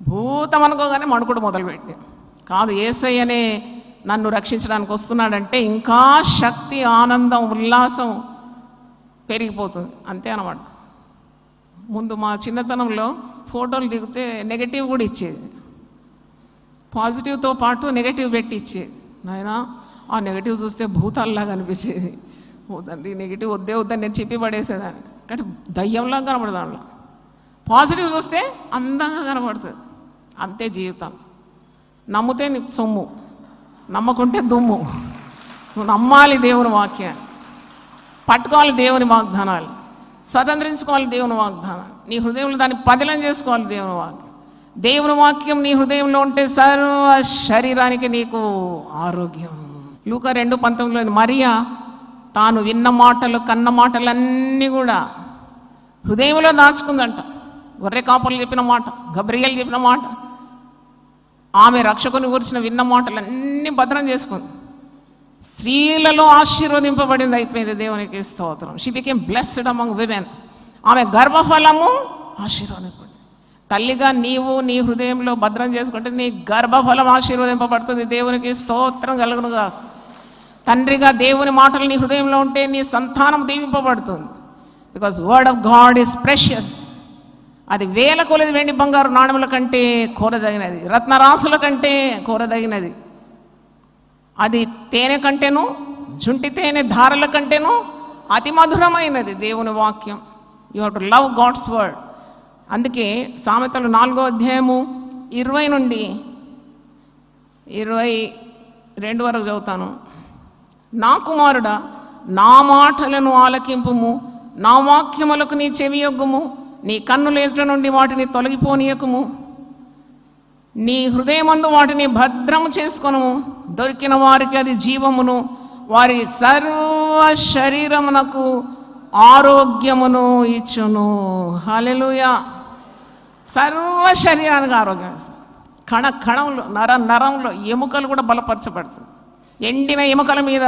భూతం అనుకోగానే మణుకుడు మొదలుపెట్టి, కాదు యేసయ్యనే నన్ను రక్షించడానికి వస్తున్నాడంటే ఇంకా శక్తి, ఆనందం, ఉల్లాసం పెరిగిపోతుంది. అంతే అన్నమాట. ముందు మా చిన్నతనంలో ఫోటోలు దిగితే నెగటివ్ కూడా ఇచ్చేది, పాజిటివ్తో పాటు నెగటివ్ పెట్టి ఇచ్చేది. నాయనా ఆ నెగటివ్ చూస్తే భూతాల్లాగా అనిపించేది. తండ్రి నెగిటివ్ వద్దని నేను చెప్పి పడేసేదాన్ని, కానీ దయ్యంలాగా కనబడదు. దాంట్లో పాజిటివ్ చూస్తే అందంగా కనబడుతుంది. అంతే జీవితం. నమ్మితే నీకు సొమ్ము, నమ్మకుంటే దుమ్ము. నువ్వు నమ్మాలి దేవుని వాక్యాన్ని, పట్టుకోవాలి దేవుని వాగ్దానాలు, స్వతంత్రించుకోవాలి దేవుని వాగ్దానాలు, నీ హృదయంలో దాన్ని పదిలం చేసుకోవాలి దేవుని వాక్యం. దేవుని వాక్యం నీ హృదయంలో ఉంటే సర్వ శరీరానికి నీకు ఆరోగ్యం. లూకా 2:19 మరియా తాను విన్న మాటలు, కన్న మాటలన్నీ కూడా హృదయంలో దాచుకుందంట. గొర్రె కాపర్లు చెప్పిన మాట, గబ్రియలు చెప్పిన మాట, ఆమె రక్షకుని గురించిన విన్న మాటలన్నీ భద్రం చేసుకుంది. స్త్రీలలో ఆశీర్వదింపబడింది, అయిపోయింది. దేవునికి స్తోత్రం. She became blessed among women. ఆమె గర్భఫలము ఆశీర్వదింపబడింది. తల్లిగా నీవు నీ హృదయంలో భద్రం చేసుకుంటే నీ గర్భఫలం ఆశీర్వదింపబడుతుంది. దేవునికి స్తోత్రం కలుగునుగా. తండ్రిగా దేవుని మాటలు నీ హృదయంలో ఉంటే నీ సంతానం దీవింపబడుతుంది. Because word of God is precious. అది వేల కొలది వెండి బంగారు నాణ్యముల కంటే కోరదగినది, రత్నరాసుల కంటే కోరదగినది. అది తేనె కంటేను, జుంటి తేనె ధారల కంటేను అతి మధురమైనది దేవుని వాక్యం. You have to love God's word. అందుకే సామెతలు 4వ అధ్యాయము 20 నుండి 22 వరకు చదువుతాను. నా కుమారుడా, నా మాటలను ఆలకింపుము, నా వాక్యములకు నీ చెవియొగ్గుము, నీ కన్నుల ఎదుట నుండి వాటిని తొలగిపోనీయకుము, నీ హృదయమందు వాటిని భద్రము చేసుకొనుము. దొరికిన వారికి అది జీవమును, వారి సర్వ శరీరమునకు ఆరోగ్యమును ఇచ్చును. హల్లెలూయా. సర్వ శరీరానికి ఆరోగ్యం ఇస్తుంది. కణంలో, నరంలో ఎముకలు కూడా బలపరచబడుతుంది. ఎండిన ఎముకల మీద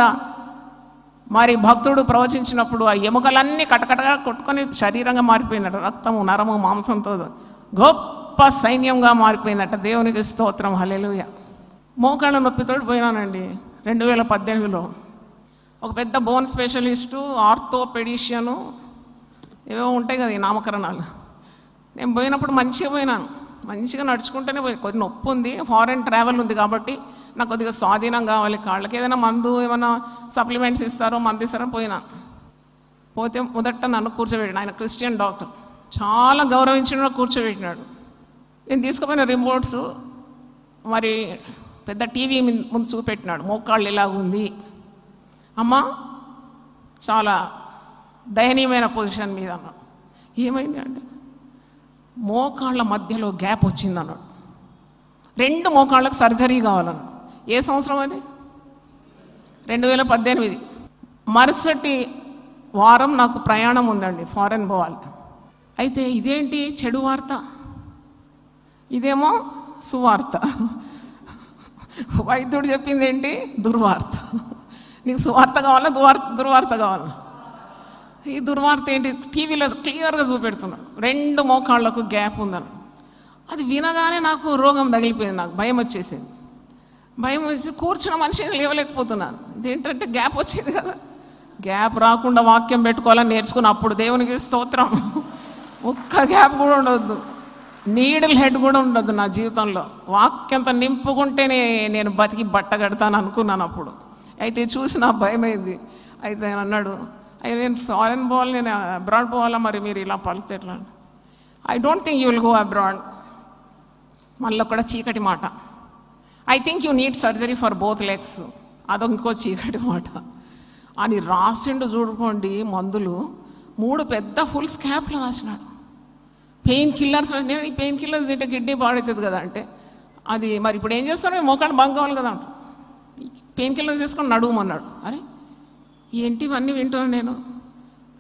మరి భక్తుడు ప్రవచించినప్పుడు ఆ ఎముకలన్నీ కటకటగా కొట్టుకొని శరీరంగా మారిపోయిందట. రక్తము, నరము, మాంసంతో గొప్ప సైన్యంగా మారిపోయిందట. దేవునికి స్తోత్రం. హల్లెలూయా. మోకాళ్ళ నొప్పితో పోయినానండి 2018లో. ఒక పెద్ద బోన్ స్పెషలిస్టు, ఆర్థోపెడిషియను, ఏవో ఉంటాయి కదా ఈ నామకరణాలు. నేను పోయినప్పుడు మంచిగా పోయినాను, మంచిగా నడుచుకుంటూనే పోయి. కొద్ది నొప్పి ఉంది, ఫారెన్ ట్రావెల్ ఉంది కాబట్టి నాకు కొద్దిగా స్వాధీనం కావాలి. కాళ్ళకి ఏదైనా మందు, ఏమైనా సప్లిమెంట్స్ ఇస్తారో, మందు ఇస్తారో పోయినాను. పోతే మొదట నన్ను కూర్చోబెట్టిన ఆయన క్రిస్టియన్ డాక్టర్, చాలా గౌరవించిన కూర్చోబెట్టినాడు. నేను తీసుకుపోయిన రిపోర్ట్స్ మరి పెద్ద టీవీ ముందు చూపెట్టినాడు. మోకాళ్ళు ఎలాగుంది అమ్మ, చాలా దయనీయమైన పొజిషన్ మీద అన్నాడు. ఏమైంది అంటే మోకాళ్ళ మధ్యలో గ్యాప్ వచ్చింది అన్నాడు. 2 మోకాళ్ళకు సర్జరీ కావాలన్నాడు. ఏ సంవత్సరం అది? 2018. మరుసటి వారం నాకు ప్రయాణం ఉందండి, ఫారెన్ పోవాలి. అయితే ఇదేంటి చెడు వార్త, ఇదేమో సువార్త. వైద్యుడు చెప్పింది ఏంటి? దుర్వార్త. నీకు సువార్త కావాలా, దుర్వార్త కావాలా? ఈ దుర్వార్త ఏంటి? టీవీలో క్లియర్గా చూపెడుతున్నాడు. 2 మోకాళ్ళకు గ్యాప్ ఉందని. అది వినగానే నాకు రోగం తగిలిపోయింది, నాకు భయం వచ్చేసింది. భయం వచ్చి కూర్చున్న మనిషిని లేవలేకపోతున్నాను. ఇదేంటంటే గ్యాప్ వచ్చేది కదా, గ్యాప్ రాకుండా వాక్యం పెట్టుకోవాలని నేర్చుకుని అప్పుడు దేవునికి స్తోత్రం. ఒక్క గ్యాప్ కూడా ఉండవద్దు, నీడిల్ హెడ్ కూడా ఉండదు నా జీవితంలో. వాక్యంతో నింపుకుంటేనే నేను బతికి బట్ట కడతాను అనుకున్నాను అప్పుడు. అయితే చూసి నా భయం అయింది. అయితే ఆయన అన్నాడు, అయ్యి నేను ఫారెన్ పోవాలి, నేను అబ్రాడ్ పోవాలా, మరి మీరు ఇలా పలికితే ఎట్లా? I don't think you will go abroad. మళ్ళీ కూడా చీకటి మాట. I think you need surgery for both legs. అదొంకో చీకటి మాట అని రాసిండు. చూడుకోండి, మందులు 3 పెద్ద ఫుల్ స్కాప్లు రాసినాడు. Painkillers. నేను ఈ పెయిన్ కిల్లర్స్ తింటే కిడ్నీ పాడవుతుంది కదా అంటే, అది మరి ఇప్పుడు ఏం చేస్తాను, మోకాళ్ళు బంగ్ కావాలి కదా అంట. పెయిన్ కిల్లర్స్ తీసుకొని నడువమన్నాడు. అరే ఏంటి ఇవన్నీ వింటున్నాను నేను.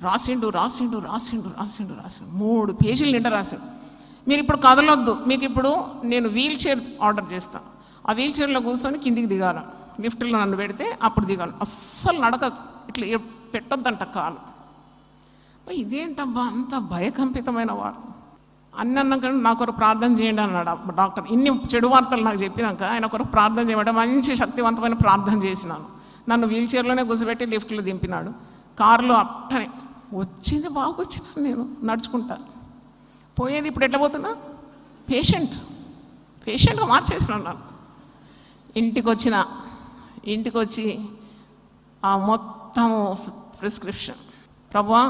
రాసిండు 3 పేజీలు నిండా రాశాడు. మీరు ఇప్పుడు కదలొద్దు, మీకు ఇప్పుడు నేను వీల్ చైర్ ఆర్డర్ చేస్తాను. ఆ వీల్ చైర్లో కూర్చొని కిందికి దిగాల, లిఫ్ట్లో నన్ను పెడితే అప్పుడు దిగాను. అస్సలు నడక ఇట్లా పెట్టొద్దంట కాలు. ఇదేంటబ్బా అంత భయకంపితమైన వార్త. అన్నాక నా కొరకు ప్రార్థన చేయండి అన్నాడు డాక్టర్. ఇన్ని చెడు వార్తలు నాకు చెప్పినాక ఆయన కొరకు ప్రార్థన చేయమంటే మంచి శక్తివంతమైన ప్రార్థన చేసినాను. నన్ను వీల్ చైర్లోనే కూర్చోబెట్టి లిఫ్ట్లో దింపినాడు. కారులో అట్టనే వచ్చింది, బాగా వచ్చినాను నేను నడుచుకుంటా పోయేది. ఇప్పుడు ఎట్లా పోతున్నా, పేషెంట్గా మార్చేసినాను నన్ను. ఇంటికి వచ్చి ఆ మొత్తము ప్రిస్క్రిప్షన్, ప్రభువా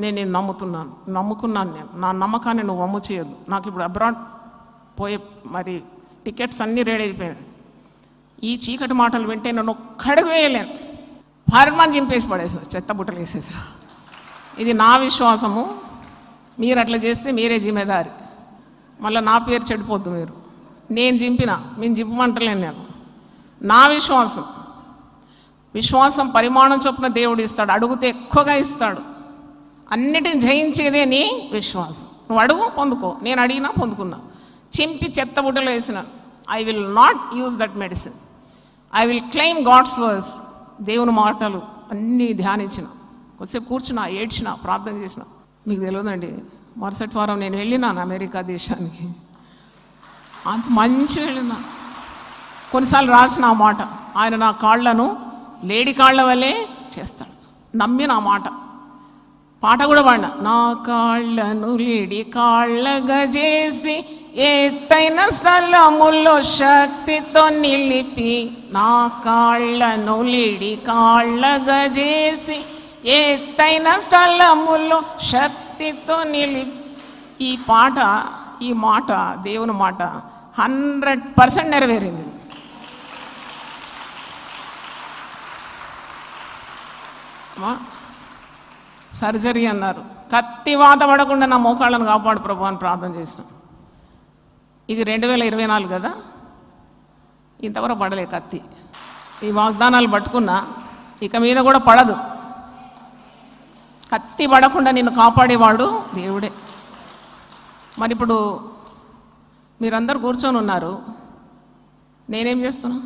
నేను నమ్ముకున్నాను నేను, నా నమ్మకాన్ని నువ్వు వమ్ము చేయొద్దు. నాకు ఇప్పుడు అబ్రాడ్ పోయే మరి టికెట్స్ అన్నీ రెడీ అయిపోయాయి. ఈ చీకటి మాటలు వింటే నన్ను ఒక్కడికి వేయలేను, పర్మని చింపేసి పడేసిన, చెత్త బుట్టలు వేసేసిన. ఇది నా విశ్వాసము. మీరు అట్లా చేస్తే మీరే జిమ్మేదారి. మళ్ళీ నా పేరు చెడిపోద్దు. నేను మేము చింపమంటలేను. నేను నా విశ్వాసం పరిమాణం చొప్పున దేవుడు ఇస్తాడు. అడుగుతే ఎక్కువగా ఇస్తాడు. అన్నిటిని జయించేదే నీ విశ్వాసం. నువ్వు అడుగు, పొందుకో. నేను అడిగినా పొందుకున్నా. చింపి చెత్త బుట్టలో వేసిన. I will not use that medicine. I will claim God's words. దేవుని మాటలు అన్నీ ధ్యానించిన, కొద్దిసేపు కూర్చున్నా, ఏడ్చిన, ప్రార్థన చేసిన. మీకు తెలియదండి, మరుసటి వారం నేను వెళ్ళినాను అమెరికా దేశానికి. అంత మంచిగా వెళ్ళినా. కొన్నిసార్లు రాసిన ఆ మాట, ఆయన నా కాళ్లను లేడి కాళ్ల వల్లే చేస్తాడు. నమ్మి నా మాట పాట కూడా పాడిన. నా కాళ్లను లేడి కాళ్ళగా చేసి ఎత్తైన స్థలములో శక్తితో నిలిపి, నా కాళ్లను లేడి కాళ్ళగా చేసి ఎత్తైన స్థలములో శక్తితో నిలిపి. ఈ మాట దేవుని మాట 100% నెరవేరింది. సర్జరీ అన్నారు. కత్తి వాత పడకుండా నా మోకాళ్ళను కాపాడు ప్రభు అని ప్రార్థన చేసిన. ఇది 2024 కదా, ఇంతవరకు పడలే కత్తి. ఈ వాగ్దానాలు పట్టుకున్నా, ఇక మీద కూడా పడదు. కత్తి పడకుండా నిన్ను కాపాడేవాడు దేవుడే. మరి ఇప్పుడు మీరందరూ కూర్చొని ఉన్నారు, నేనేం చేస్తున్నా?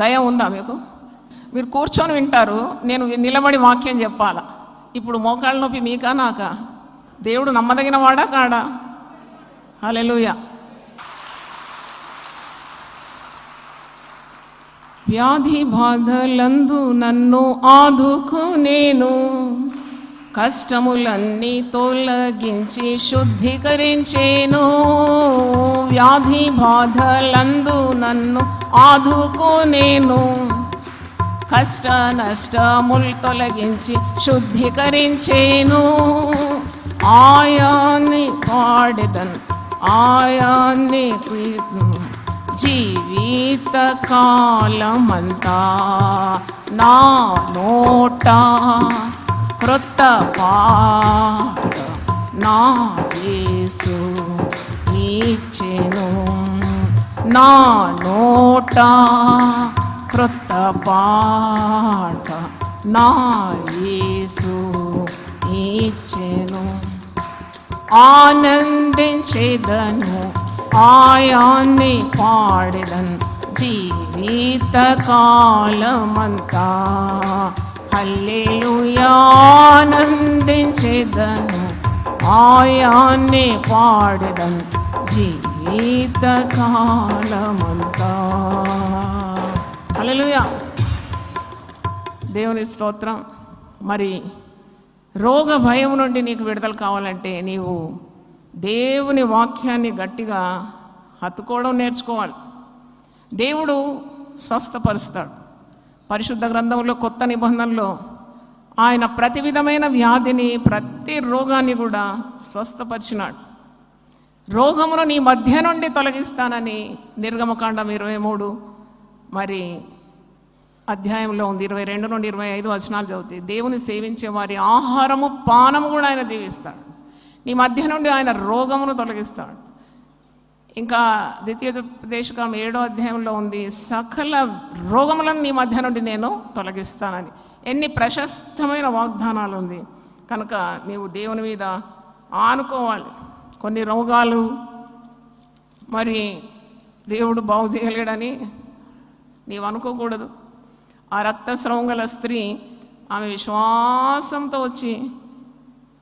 దయ ఉందా మీకు? మీరు కూర్చొని వింటారు, నేను నిలబడి వాక్యం చెప్పాలా. ఇప్పుడు మోకాళ్ళ నొప్పి మీకా నాకా? దేవుడు నమ్మదగిన వాడా కాడా? హల్లెలూయా. వ్యాధి బాధలందు నన్ను ఆదుకునేను, కష్టములన్నీ తొలగించి శుద్ధీకరించేను. వ్యాధి బాధలందు నన్ను ఆదుకునేను, కష్ట నష్టములు తొలగించి శుద్ధీకరించేను. ఆయాన్ని పాడెదను, ఆయాన్ని జీవిత కాలమంతా నా నోట క్రొత్త పాట నా యేసు ఇచ్చెను. నా నోట క్రొత్త పాట నా యేసు ఇచ్చెను. ఆనందించేదను, ఆయాన్ని పాడెదను జీవిత కాలమంతా. హల్లెలూయా. ఆనందించేదను, ఆయాన్ని పాడెదను జీవితకాలమంతా. హల్లెలూయా, దేవుని స్తోత్రం. మరి రోగ భయం నుండి నీకు విడుదల కావాలంటే నీవు దేవుని వాక్యాన్ని గట్టిగా హత్తుకోవడం నేర్చుకోవాలి. దేవుడు స్వస్థపరుస్తాడు. పరిశుద్ధ గ్రంథంలో కొత్త నిబంధనలో ఆయన ప్రతి విధమైన వ్యాధిని, ప్రతి రోగాన్ని కూడా స్వస్థపరిచినాడు. రోగమును నీ మధ్య నుండి తొలగిస్తానని నిర్గమకాండం 23 మరి అధ్యాయంలో ఉంది. 22 నుండి 25 వచనాలు చదివితే దేవుని సేవించే వారి ఆహారము పానము కూడా ఆయన దీవిస్తాడు. నీ మధ్య నుండి ఆయన రోగమును తొలగిస్తాడు. ఇంకా ద్వితీయోపదేశకాండం 7వ అధ్యాయంలో ఉంది, సకల రోగములను నీ మధ్య నుండి నేను తొలగిస్తానని. ఎన్ని ప్రశస్తమైన వాగ్దానాలు ఉంది. కనుక నీవు దేవుని మీద ఆనుకోవాలి. కొన్ని రోగాలు మరి దేవుడు బాగు చేయలేడని నీవు అనుకోకూడదు. ఆ రక్తస్రావం గల స్త్రీ ఆమె విశ్వాసంతో వచ్చి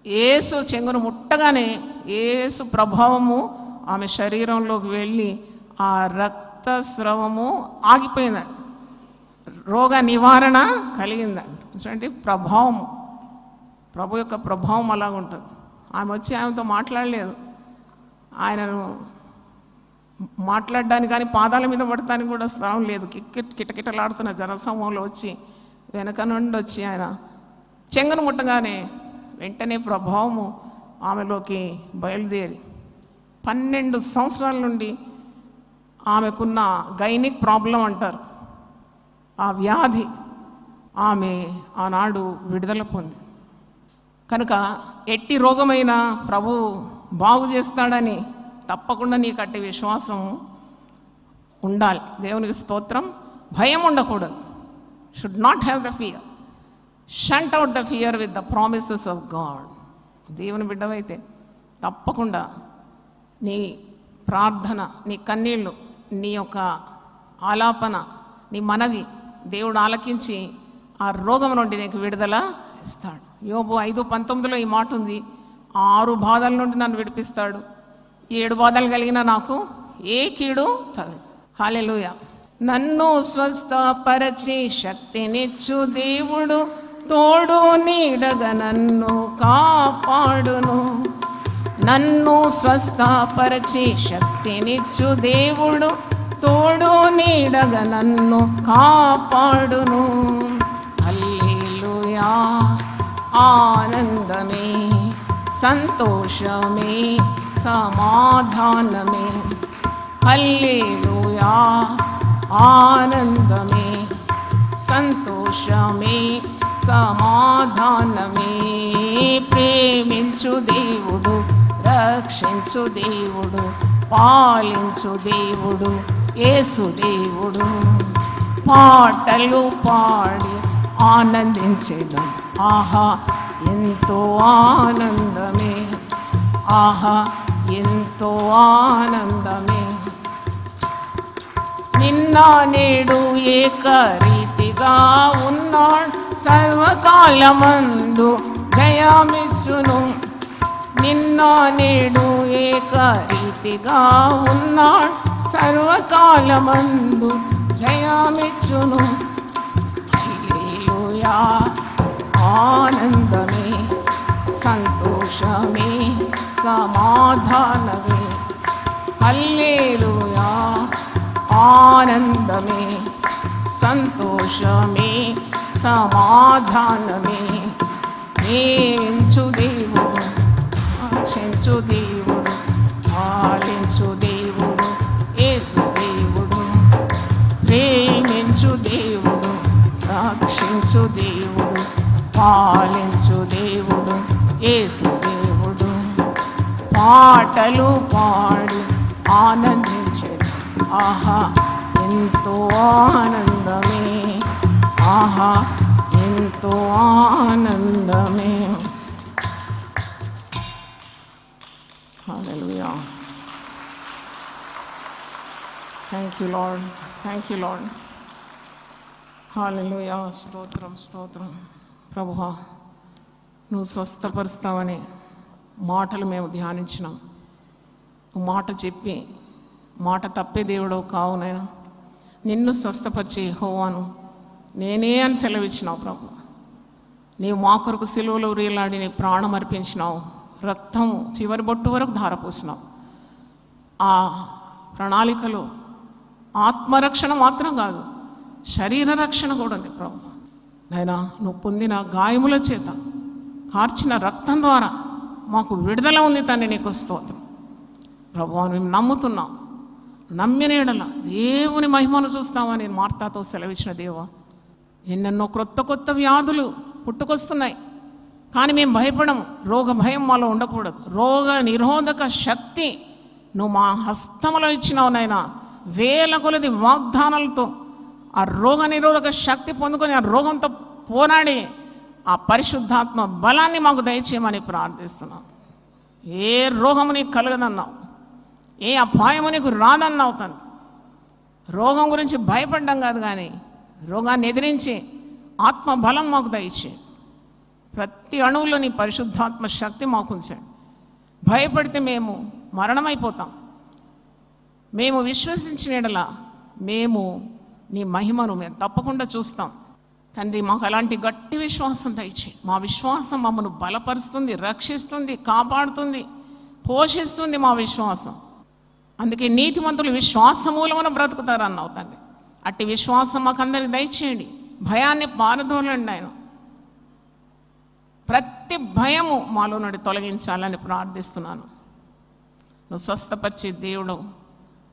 యేసు చెంగును ముట్టగానే యేసు ప్రభావము ఆమె శరీరంలోకి వెళ్ళి ఆ రక్తస్రావము ఆగిపోయిందండి. రోగ నివారణ కలిగిందండి. అంటే ప్రభావము, ప్రభు యొక్క ప్రభావం అలాగ ఉంటుంది. ఆమె వచ్చి ఆమెతో మాట్లాడలేదు. ఆయనను మాట్లాడడానికి కానీ పాదాల మీద పడటానికి కూడా స్థలం లేదు. కిటకిటలాడుతున్న జనసమూహంలో వచ్చి వెనక నుండి వచ్చి ఆయన చెంగును ముట్టగానే వెంటనే ప్రభావము ఆమెలోకి బయలుదేరి 12 సంవత్సరాల నుండి ఆమెకున్న గైనిక్ ప్రాబ్లం అంటారు, ఆ వ్యాధి ఆమె ఆనాడు విడుదల పొంది. కనుక ఎట్టి రోగమైనా ప్రభు బాగు చేస్తాడని తప్పకుండా నీకు అట్టి విశ్వాసం ఉండాలి. దేవునికి స్తోత్రం. భయం ఉండకూడదు. Should not have the fear. Shunt out the fear with the promises of God. దేవుని బిడ్డవైతే తప్పకుండా నీ ప్రార్థన, నీ కన్నీళ్ళు, నీ యొక్క ఆలాపన, నీ మనవి దేవుడు ఆలకించి ఆ రోగం నుండి నీకు విడుదల ఇస్తాడు. యోబు 5:19 ఈ మాట ఉంది, 6 బాధల నుండి నన్ను విడిపిస్తాడు, 7 బాధలు కలిగిన నాకు ఏ కీడు తగదు. హల్లెలూయా. నన్ను స్వస్థపరచి శక్తినిచ్చు దేవుడు, తోడు నీడగా నన్ను కాపాడును. నన్ను స్వస్థపరచి శక్తినిచ్చు దేవుడు, తోడు నీడగా నన్ను కాపాడును. హల్లెలూయా. ఆనందమే, సంతోషమే, సమాధానమే. హల్లెలూయా. ఆనందమే, సంతోషమే, సమాధానమే. ప్రేమించు దేవుడు, రక్షించు దేవుడు, పాలించు దేవుడు యేసు దేవుడు. పాటలు పాడి ఆనందించేదం, ఆహా ఎంతో ఆనందమే, ఆహా ఎంతో ఆనందమే. నిన్న నేడు ఏకరీతిగా ఉన్నాడు, సర్వకాలమందు జయమిచ్చును. నిన్న నేడు ఏకరీతిగా ఉన్నాడు, సర్వకాలమందు జయమిచ్చును. హల్లెలూయా. ఆనందమే, సంతోషమే, సమాధానమే. హల్లెలూయా. ఆనందమే, సంతోషమే, సమాధానమే. ప్రేమించు దేవుడు, రక్షించు దేవుడు, పాలించు దేవుడు యేసు దేవుడు. ప్రేమించు దేవుడు, రక్షించు దేవుడు, పాలించు దేవుడు యేసు దేవుడు. పాటలు పాడి ఆనందించేది, ఆహా ఎంతో ఆనందమే, ఆహా ఎంతో ఆనందమే. హల్లెలూయా. Thank you Lord, thank you Lord. హల్లెలూయా. స్తోత్రం, స్తోత్రం. ప్రభువా, నువ్వు స్వస్థపరుస్తావని మాటలు మేము ధ్యానించినాం. మాట చెప్పి మాట తప్పే దేవుడో కావు నాయనా. నిన్ను స్వస్థపరిచే యెహోవాను నేనే అని సెలవిచ్చినావు ప్రభు. నీవు మా కొరకు సిలువలో రీలాడి నీ ప్రాణం అర్పించినావు, రక్తం చివరి బొట్టు వరకు ధారపోసినావు. ఆ ప్రణాళికలో ఆత్మరక్షణ మాత్రం కాదు, శరీర రక్షణ కూడా ఉంది ప్రభు. నాయనా, నువ్వు పొందిన గాయముల చేత కార్చిన రక్తం ద్వారా మాకు విడుదల ఉంది తండ్రి. నీకు స్తోత్రం ప్రభు. మేము నమ్ముతున్నాం, నమ్మిన ఎడల దేవుని మహిమను చూస్తామని మార్తాతో సెలవిచ్చిన దేవా. ఎన్నెన్నో కొత్త కొత్త వ్యాధులు పుట్టుకొస్తున్నాయి, కానీ మేము భయపడము. రోగ భయం మాలో ఉండకూడదు. రోగ నిరోధక శక్తి నువ్వు మా హస్తములో ఇచ్చినావు నాయనా. వేల కొలది వాగ్దానాలతో ఆ రోగ నిరోధక శక్తి పొందుకొని ఆ రోగంతో పోరాడి ఆ పరిశుద్ధాత్మ బలాన్ని మాకు దయచేయమని ప్రార్థిస్తున్నాం. ఏ రోగము నీకు కలగదన్నావు, ఏ అపాయము నీకు రాదన్నావు తండ్రి. రోగం గురించి భయపడ్డం కాదు, కానీ రోగాన్ని ఎదిరించి ఆత్మ బలం మాకు దయచే. ప్రతి అణువులో నీ పరిశుద్ధాత్మ శక్తి మాకు ఉంచండి. భయపడితే మేము మరణమైపోతాం. మేము విశ్వసించిన యెడల మేము నీ మహిమను మేము తప్పకుండా చూస్తాం తండ్రి. మాకు అలాంటి గట్టి విశ్వాసం దయచే. మా విశ్వాసం మమ్మల్ని బలపరుస్తుంది, రక్షిస్తుంది, కాపాడుతుంది, పోషిస్తుంది మా విశ్వాసం. అందుకే నీతిమంతులు విశ్వాస మూలమున బ్రతుకుతారన్నావు తండ్రి. అట్టి విశ్వాసం మాకందరికి దయచేయండి. భయాన్ని పారదోలండి ఆయన. ప్రతి భయము మాలో నుండి తొలగించాలని ప్రార్థిస్తున్నాను. నువ్వు స్వస్థపరిచే దేవుడు,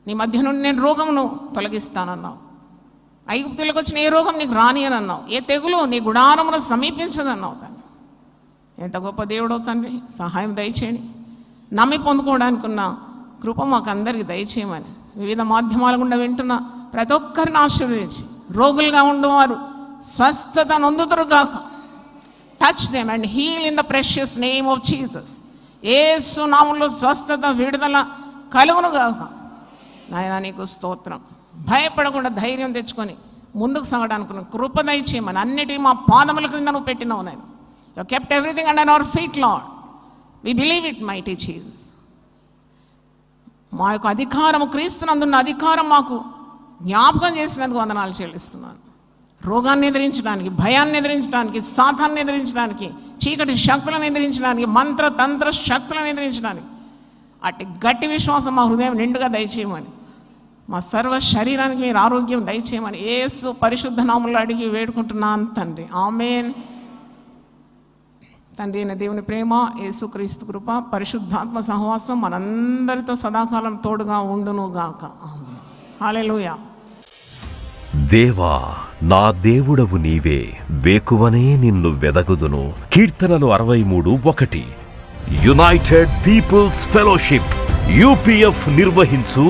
నీ మధ్య నుండి నేను రోగమును తొలగిస్తానన్నావు. ఐగుప్తులకు వచ్చిన ఏ రోగం నీకు రాని అని అన్నావు. ఏ తెగులు నీ గుడారమును సమీపించదన్నావు తండ్రి. ఎంత గొప్ప దేవుడో తండ్రి. సహాయం దయచేయండి. నమ్మి పొందుకోవడానికి ఉన్న కృప మాకు అందరికి దయచేయమని వివిధ మాధ్యమాల గుండా వింటున్న ప్రతి ఒక్కరిని ఆశీర్వదించి, రోగులుగా ఉండేవారు స్వస్థత నొందుదురు గాక. Touch them and heal in the precious name of Jesus. Yesu నామములో స్వస్థత, విడుదల కలుగును గాక. నాయనా నీకు స్తోత్రం. భయపడకుండా ధైర్యం తెచ్చుకొని ముందుకు సాగడానికి కృప దయచేయమని అన్నిటినీ మా పాదముల క్రింద నువ్వు పెట్టినావు నాయన. You kept everything under our feet Lord. We believe it mighty Jesus. మా యొక్క అధికారము, క్రీస్తునందున్న అధికారం మాకు జ్ఞాపకం చేసినందుకు వందనాలు చెల్లిస్తున్నాను. రోగాన్ని ఎదిరించడానికి, భయాన్ని ఎదిరించడానికి, సాతాన్ని ఎదిరించడానికి, చీకటి శక్తులను ఎదిరించడానికి, మంత్ర తంత్ర శక్తులను ఎదిరించడానికి అట్టి గట్టి విశ్వాసం మా హృదయం నిండుగా దయచేయమని, మా సర్వ శరీరానికి మీరు ఆరోగ్యం దయచేయమని యేసు పరిశుద్ధ నామములో అడిగి వేడుకుంటున్నాను తండ్రి. ఆమేన్. తండ్రి అయిన దేవుని ప్రేమ, యేసుక్రీస్తు కృప, పరిశుద్ధాత్మ సహవాసం మనందరితో సదాకాలం తోడుగా ఉండును గాక. ఆమేన్. హల్లెలూయా. దేవా, నా దేవుడవు నీవే, వేకువనే నిన్ను వెదగుదును. కీర్తనలు 63:1. యునైటెడ్ పీపుల్స్ ఫెలోషిప్ UPF నిర్వహించు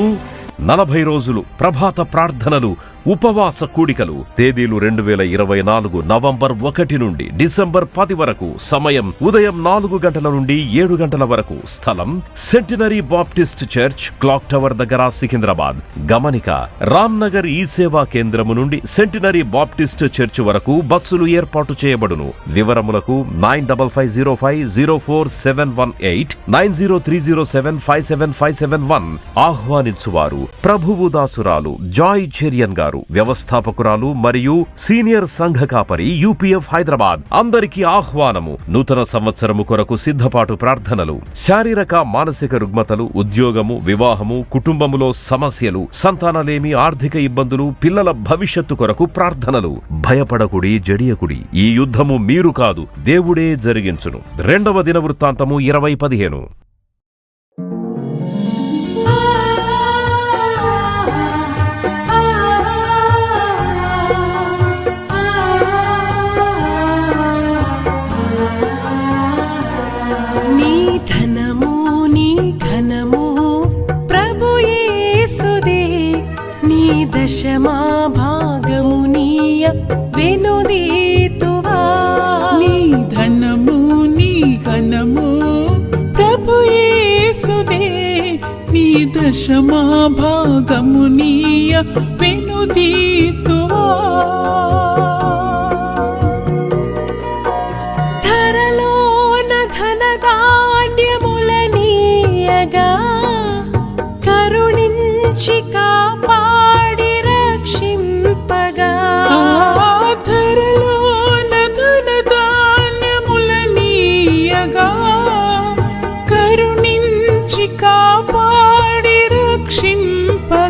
40 రోజులు ప్రభాత ప్రార్థనలు, ఉపవాస కూడికలు. తేదీలు 2024 నవంబర్ 1 నుండి డిసెంబర్ 10 వరకు. సమయం ఉదయం 4 గంటల నుండి 7 గంటల వరకు. స్థలం centenary Baptist church, clock tower దగ్గర, సికింద్రాబాద్. గమనిక: రామ్నగర్ ఈ సేవా కేంద్రము నుండి సెంటినరీ బాప్టిస్ట్ చర్చ్ వరకు బస్సులు ఏర్పాటు చేయబడును. వివరములకు 9505044718 9030757571. ఆహ్వానించువారు ప్రభువు దాసురాలు జాయ్ చెరియన్ గారు, వ్యవస్థాపకురాలు మరియు సీనియర్ సంఘ కాపరి, UPF హైదరాబాద్. అందరికీ ఆహ్వానము. నూతన సంవత్సరము కొరకు సిద్ధపాటు ప్రార్థనలు. శారీరక మానసిక రుగ్మతలు, ఉద్యోగము, వివాహము, కుటుంబములో సమస్యలు, సంతానలేమి, ఆర్థిక ఇబ్బందులు, పిల్లల భవిష్యత్తు కొరకు ప్రార్థనలు. భయపడకుడి, జడియకుడి. ఈ యుద్ధము మీరు కాదు, దేవుడే జరిగించును. 2వ దినవృత్తాంతము 20:15. దశమా భాగము నీయ వెనుదీతువా. నీ ధనము నీ ఘనము ప్రభు యేసుదే. నీ దశమా భాగము నీయ వెనుదీతువా. ధరలోన ధనధాన్యముల నీయగా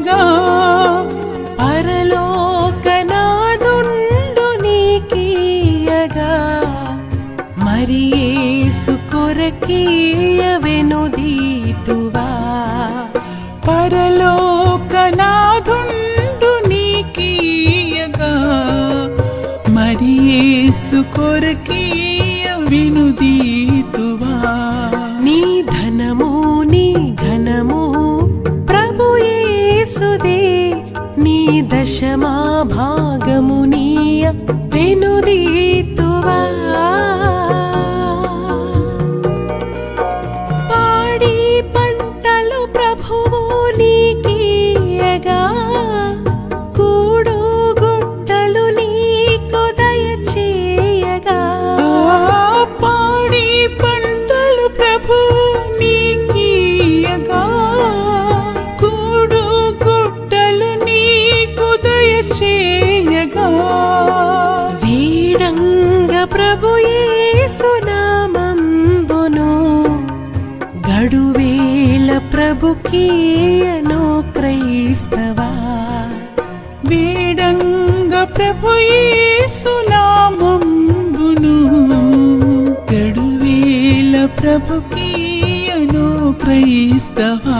నీకీయగా పరలోకనాదుండు నీకీయగా మరి యేసు కొరకీయ వెనుదీతువా పరలోకనాథుండు నీకీయగా మరి యేసు కొరకీయ వినుదీతువా నీ ధనము నీ ఘనము ప్రభు యేసుదే నీ దశమా భాగము నీయ వెనుదీతువా పాడి పంటలు ప్రభువు నీకీయగా కూడు గుట్టలు నీకు దయచేయగా పాడి పంటలు ప్రభువు నీకీయగా కూడు గుట్టలు నీకు దయచేయగా వీడంగ ప్రభు యేసు నామంబును గడువేల ప్రభుకీయను క్రైస్తవా వేడంగ ప్రభు యేసు నామంబును గడువేల ప్రభుకీయను క్రైస్తవా